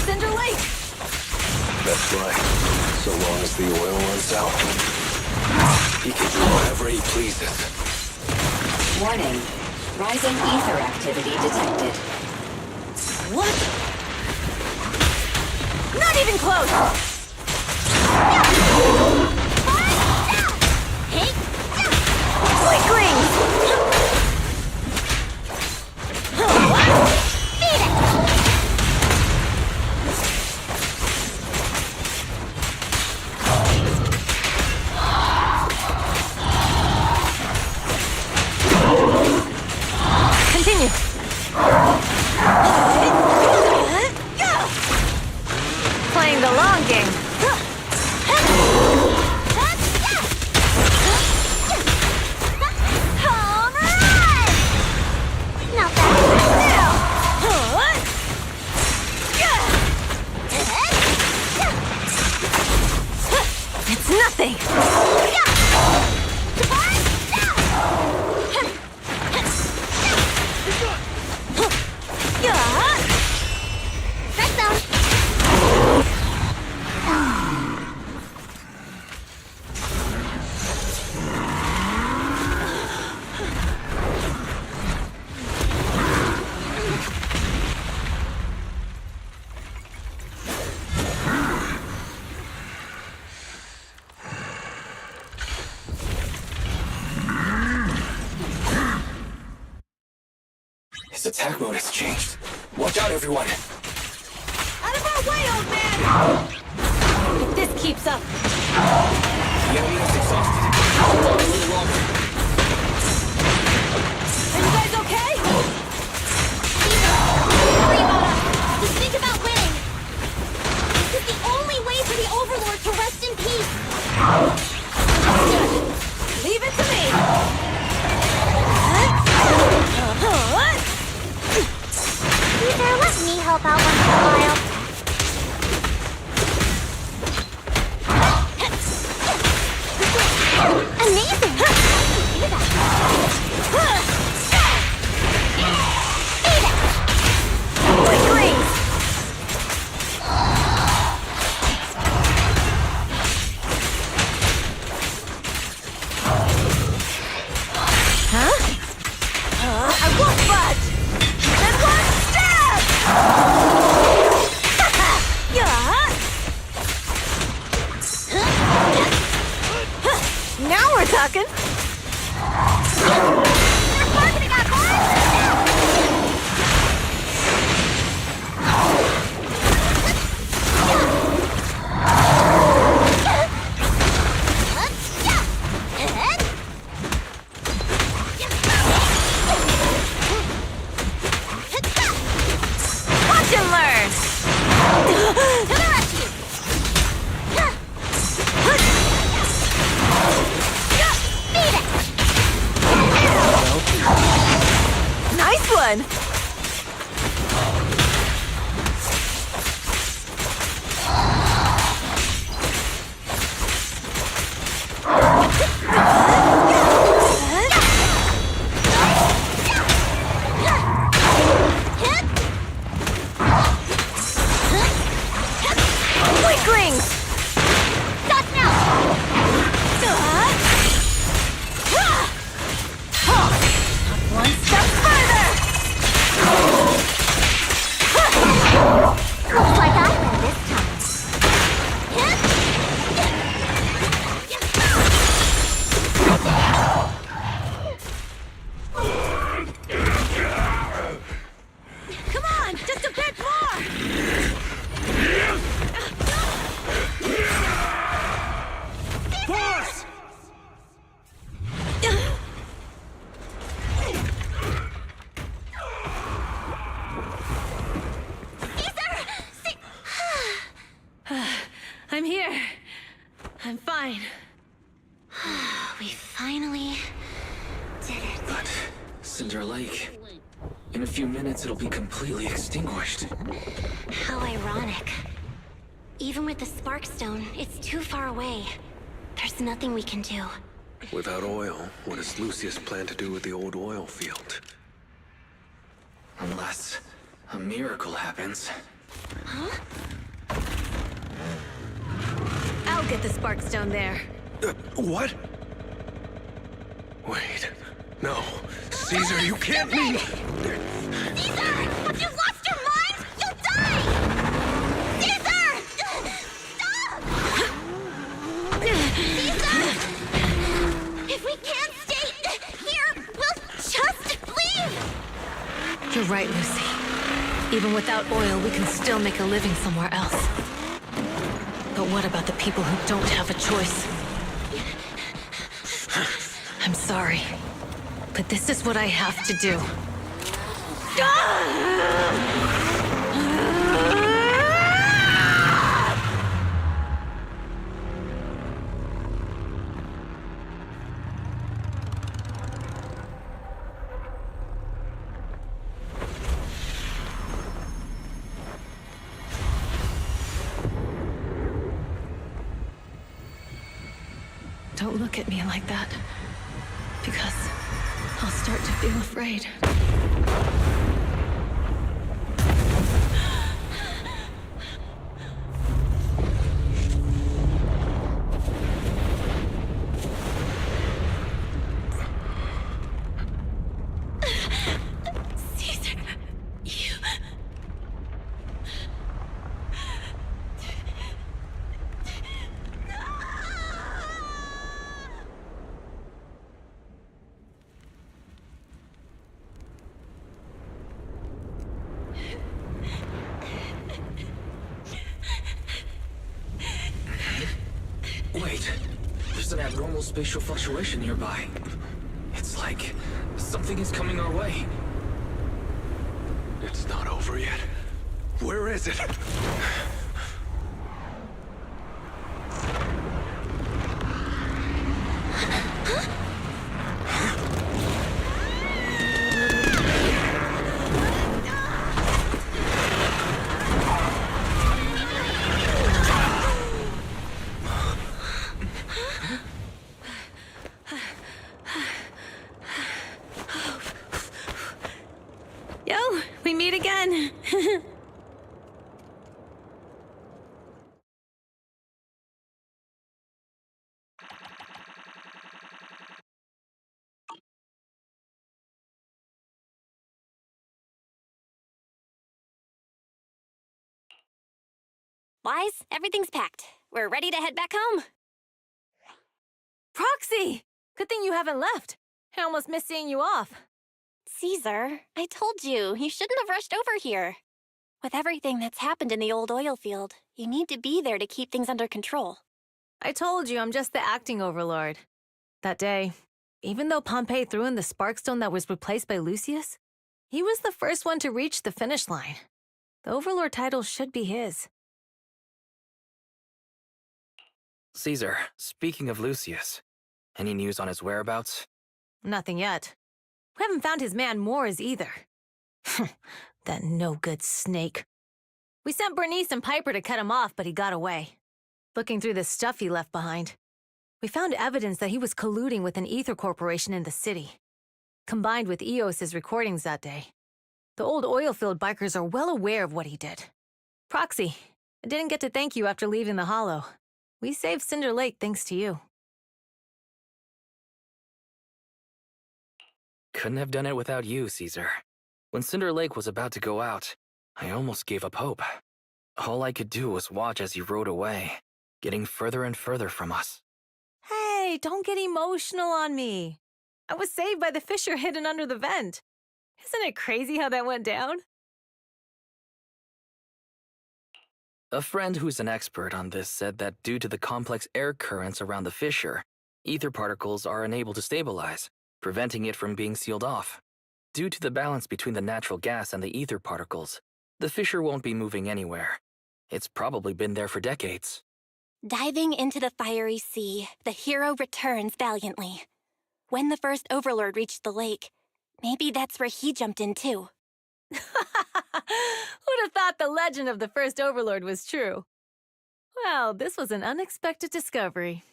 Cinder Lake! That's right. So long as the oil runs out, he can do whatever he pleases. Warning. Rising ether activity detected. What? Not even close! Quickly! Continue. Playing the long game. Home run! Not It's nothing. Strike zone. His attack mode has changed. Watch out, everyone! Out of our way, old man! If this keeps up. The enemy is exhausted. Hold on a little longer. Are you guys okay? Worry about us. Just think about winning. This is the only way for the Overlord to rest in peace. Leave it to me! Peter, let me help out once in a while. Amazing! Do that. Quickly! Huh? I won't budge! And one stab! Now we're talking! They're targeting our Watch and learn! To the rescue! Beat it! Nice one! Weaklings! Dodge now! One step further! Looks like I win this time. Come on, just a bit more! Boss! I'm here. I'm fine. We finally did it. But Cinder Lake, in a few minutes it'll be completely extinguished. How ironic. Even with the Sparkstone, it's too far away. There's nothing we can do. Without oil, what does Lucius plan to do with the old oil field? Unless a miracle happens. I'll get the sparks down there. What? Wait. No. Caesar, you can't mean... Caesar! Have you lost your mind? You'll die! Caesar! Stop! Caesar! If we can't stay here, we'll just leave! You're right, Lucy. Even without oil, we can still make a living somewhere else. But what about the people who don't have a choice? I'm sorry, but this is what I have to do. Don't look at me like that, because I'll start to feel afraid. Caesar, you... Wait, there's an abnormal spatial fluctuation nearby. It's like something is coming our way. It's not over yet. Where is it? Yo, we meet again. Wise, everything's packed. We're ready to head back home. Proxy! Good thing you haven't left. I almost missed seeing you off. Caesar, I told you, you shouldn't have rushed over here. With everything that's happened in the old oil field, you need to be there to keep things under control. I told you I'm just the acting overlord. That day, even though Pompey threw in the Sparkstone that was replaced by Lucius, he was the first one to reach the finish line. The overlord title should be his. Caesar, speaking of Lucius, any news on his whereabouts? Nothing yet. We haven't found his man Mors either. That no-good snake. We sent Bernice and Piper to cut him off, but he got away. Looking through the stuff he left behind, we found evidence that he was colluding with an ether corporation in the city, combined with Eos's recordings that day. The old oilfield bikers are well aware of what he did. Proxy, I didn't get to thank you after leaving the Hollow. We saved Cinder Lake thanks to you. Couldn't have done it without you, Caesar. When Cinder Lake was about to go out, I almost gave up hope. All I could do was watch as he rode away, getting further and further from us. Hey, don't get emotional on me. I was saved by the fissure hidden under the vent. Isn't it crazy how that went down? A friend who's an expert on this said that due to the complex air currents around the fissure, ether particles are unable to stabilize, preventing it from being sealed off. Due to the balance between the natural gas and the ether particles, the fissure won't be moving anywhere. It's probably been there for decades. Diving into the fiery sea, the hero returns valiantly. When the first overlord reached the lake, maybe that's where he jumped in too. Who'd have thought the legend of the first overlord was true? Well, this was an unexpected discovery.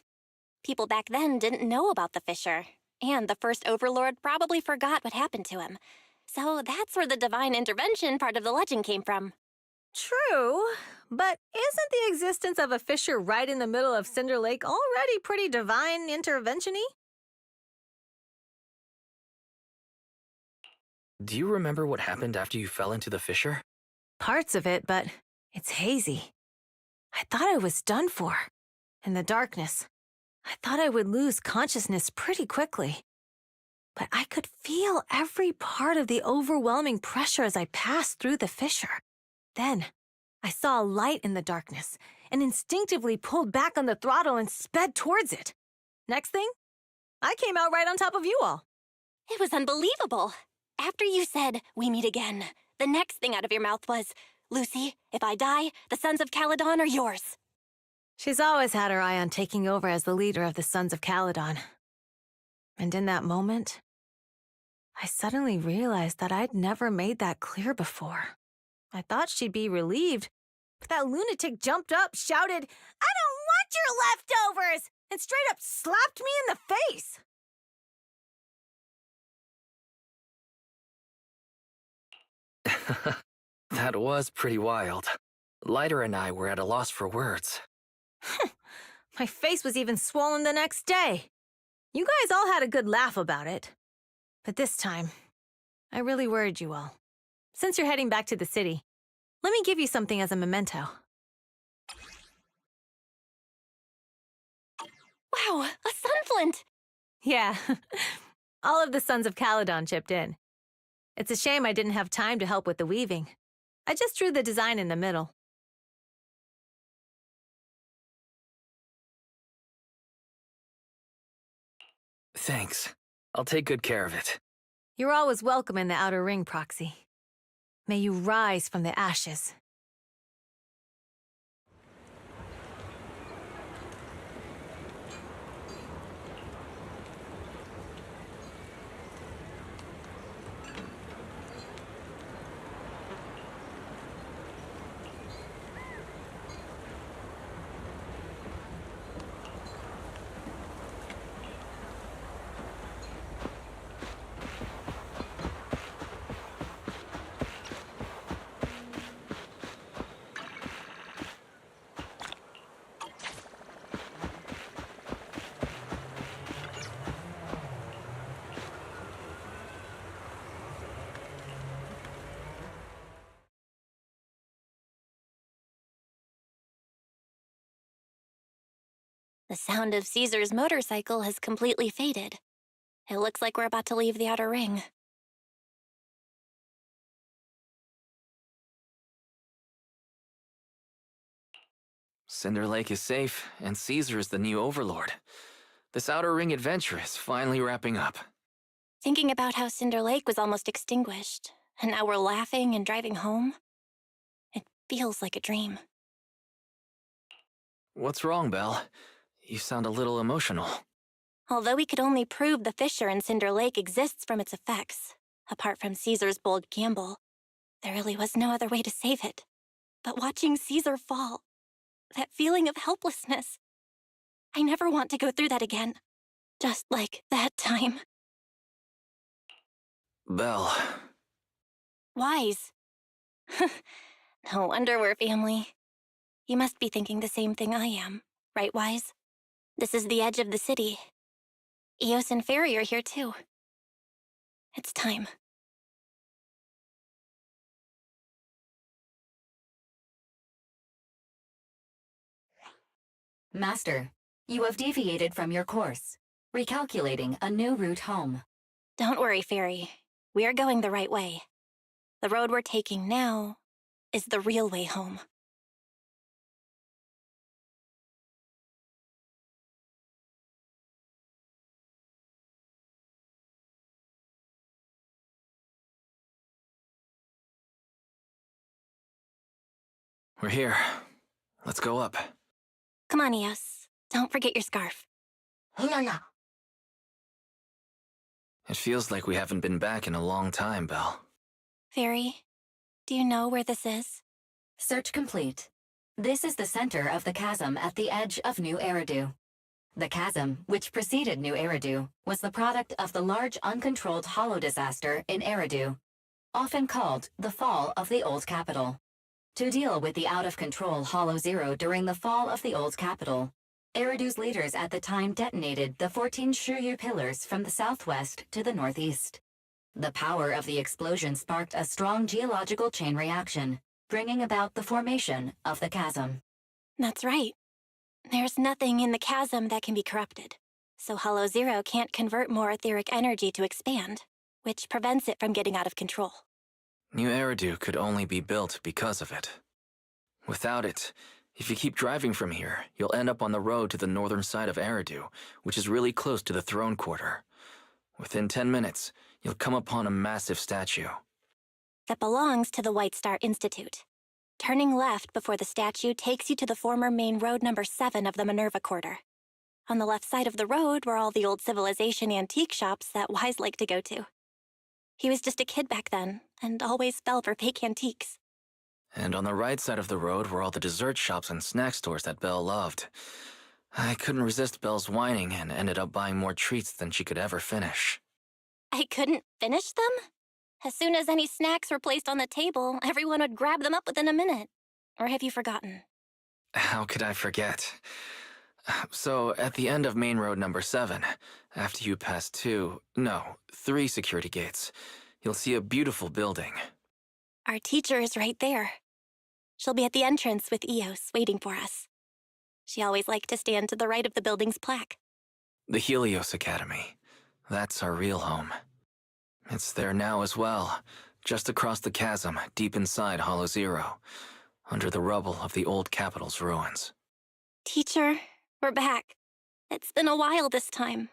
People back then didn't know about the fissure, and the first overlord probably forgot what happened to him. So that's where the divine intervention part of the legend came from. True, but isn't the existence of a fissure right in the middle of Cinder Lake already pretty divine intervention-y? Do you remember what happened after you fell into the fissure? Parts of it, but it's hazy. I thought I was done for. In the darkness, I thought I would lose consciousness pretty quickly. But I could feel every part of the overwhelming pressure as I passed through the fissure. Then, I saw a light in the darkness and instinctively pulled back on the throttle and sped towards it. Next thing, I came out right on top of you all. It was unbelievable. After you said, "We meet again," the next thing out of your mouth was, "Lucy, if I die, the Sons of Caledon are yours." She's always had her eye on taking over as the leader of the Sons of Caledon. And in that moment, I suddenly realized that I'd never made that clear before. I thought she'd be relieved, but that lunatic jumped up, shouted, "I don't want your leftovers!" and straight up slapped me in the face. That was pretty wild. Lighter and I were at a loss for words. My face was even swollen the next day. You guys all had a good laugh about it. But this time, I really worried you all. Since you're heading back to the city, let me give you something as a memento. Wow, a sunflint! Yeah, all of the Sons of Caledon chipped in. It's a shame I didn't have time to help with the weaving. I just drew the design in the middle. Thanks. I'll take good care of it. You're always welcome in the Outer Ring, Proxy. May you rise from the ashes. The sound of Caesar's motorcycle has completely faded. It looks like we're about to leave the Outer Ring. Cinder Lake is safe, and Caesar is the new overlord. This Outer Ring adventure is finally wrapping up. Thinking about how Cinder Lake was almost extinguished, and now we're laughing and driving home, it feels like a dream. What's wrong, Belle? You sound a little emotional. Although we could only prove the fissure in Cinder Lake exists from its effects, apart from Caesar's bold gamble, there really was no other way to save it. But watching Caesar fall, that feeling of helplessness, I never want to go through that again. Just like that time. Belle. Wise. No wonder we're family. You must be thinking the same thing I am, right, Wise? This is the edge of the city. Eos and Fairy are here too. It's time. Master, you have deviated from your course, recalculating a new route home. Don't worry, Fairy. We are going the right way. The road we're taking now is the real way home. We're here. Let's go up. Come on, Eos. Don't forget your scarf. It feels like we haven't been back in a long time, Belle. Fairy, do you know where this is? Search complete. This is the center of the chasm at the edge of New Eridu. The chasm, which preceded New Eridu, was the product of the large uncontrolled hollow disaster in Eridu, often called the fall of the old capital. To deal with the out-of-control Hollow Zero during the fall of the old capital, Eridu's leaders at the time detonated the 14 Shiryu pillars from the southwest to the northeast. The power of the explosion sparked a strong geological chain reaction, bringing about the formation of the chasm. That's right. There's nothing in the chasm that can be corrupted, so Hollow Zero can't convert more etheric energy to expand, which prevents it from getting out of control. New Eridu could only be built because of it. Without it, if you keep driving from here, you'll end up on the road to the northern side of Eridu, which is really close to the throne quarter. Within 10 minutes, you'll come upon a massive statue. That belongs to the White Star Institute. Turning left before the statue takes you to the former main road number 7 of the Minerva Quarter. On the left side of the road were all the old civilization antique shops that Wise liked to go to. He was just a kid back then, and always fell for fake antiques. And on the right side of the road were all the dessert shops and snack stores that Belle loved. I couldn't resist Belle's whining and ended up buying more treats than she could ever finish. I couldn't finish them? As soon as any snacks were placed on the table, everyone would grab them up within a minute. Or have you forgotten? How could I forget? So, at the end of main road number 7, after you pass 3 security gates, you'll see a beautiful building. Our teacher is right there. She'll be at the entrance with Eos, waiting for us. She always liked to stand to the right of the building's plaque. The Helios Academy. That's our real home. It's there now as well, just across the chasm, deep inside Hollow Zero, under the rubble of the old capital's ruins. Teacher, we're back. It's been a while this time,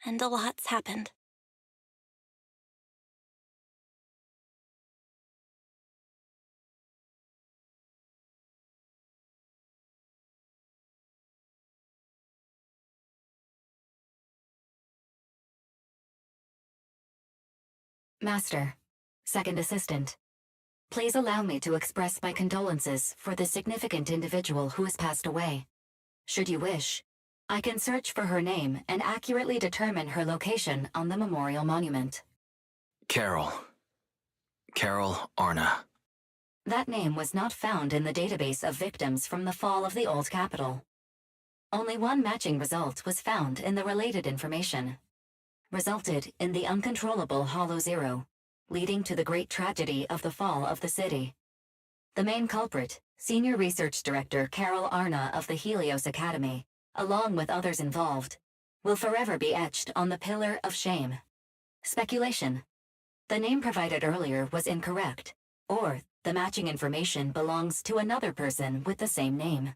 and a lot's happened. Master, Second Assistant, please allow me to express my condolences for the significant individual who has passed away. Should you wish, I can search for her name and accurately determine her location on the memorial monument. Carol Arna. That name was not found in the database of victims from the fall of the old capital. Only one matching result was found in the related information. Resulted in the uncontrollable Hollow Zero, leading to the great tragedy of the fall of the city. The main culprit, Senior Research Director Carol Arna of the Helios Academy, along with others involved, will forever be etched on the Pillar of Shame. Speculation. The name provided earlier was incorrect, or the matching information belongs to another person with the same name.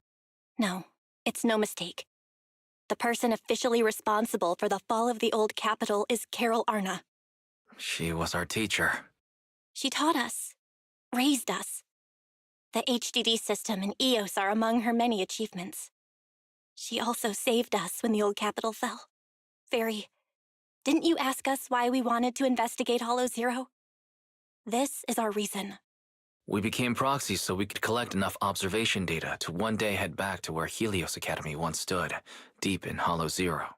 No, it's no mistake. The person officially responsible for the fall of the old capital is Carol Arna. She was our teacher. She taught us, raised us. The HDD system and EOS are among her many achievements. She also saved us when the old capital fell. Fairy, didn't you ask us why we wanted to investigate Hollow Zero? This is our reason. We became proxies so we could collect enough observation data to one day head back to where Helios Academy once stood, deep in Hollow Zero.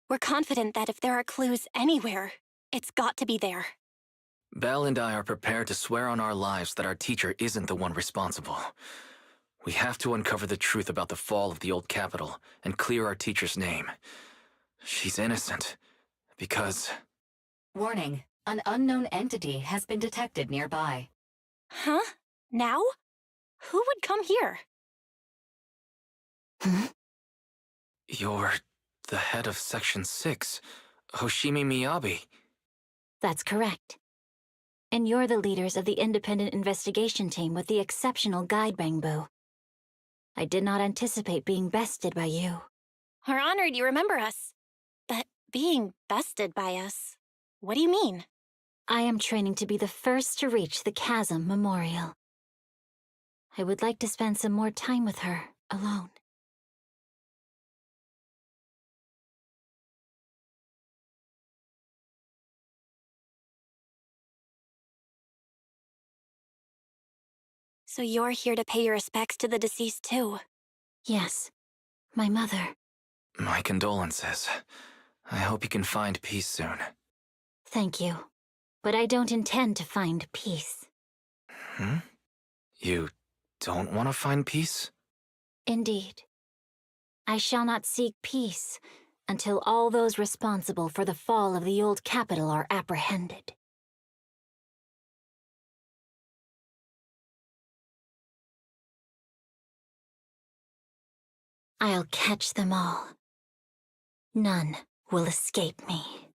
We're confident that if there are clues anywhere, it's got to be there. Belle and I are prepared to swear on our lives that our teacher isn't the one responsible. We have to uncover the truth about the fall of the old capital and clear our teacher's name. She's innocent, because... Warning, an unknown entity has been detected nearby. Huh? Now? Who would come here? You're the head of Section 6, Hoshimi Miyabi. That's correct. And you're the leaders of the independent investigation team with the exceptional guide Bangbo. I did not anticipate being bested by you. We're honored you remember us. But being bested by us, what do you mean? I am training to be the first to reach the Chasm Memorial. I would like to spend some more time with her, alone. So you're here to pay your respects to the deceased too? Yes, my mother. My condolences. I hope you can find peace soon. Thank you. But I don't intend to find peace. You don't want to find peace? Indeed. I shall not seek peace until all those responsible for the fall of the old capital are apprehended. I'll catch them all. None will escape me.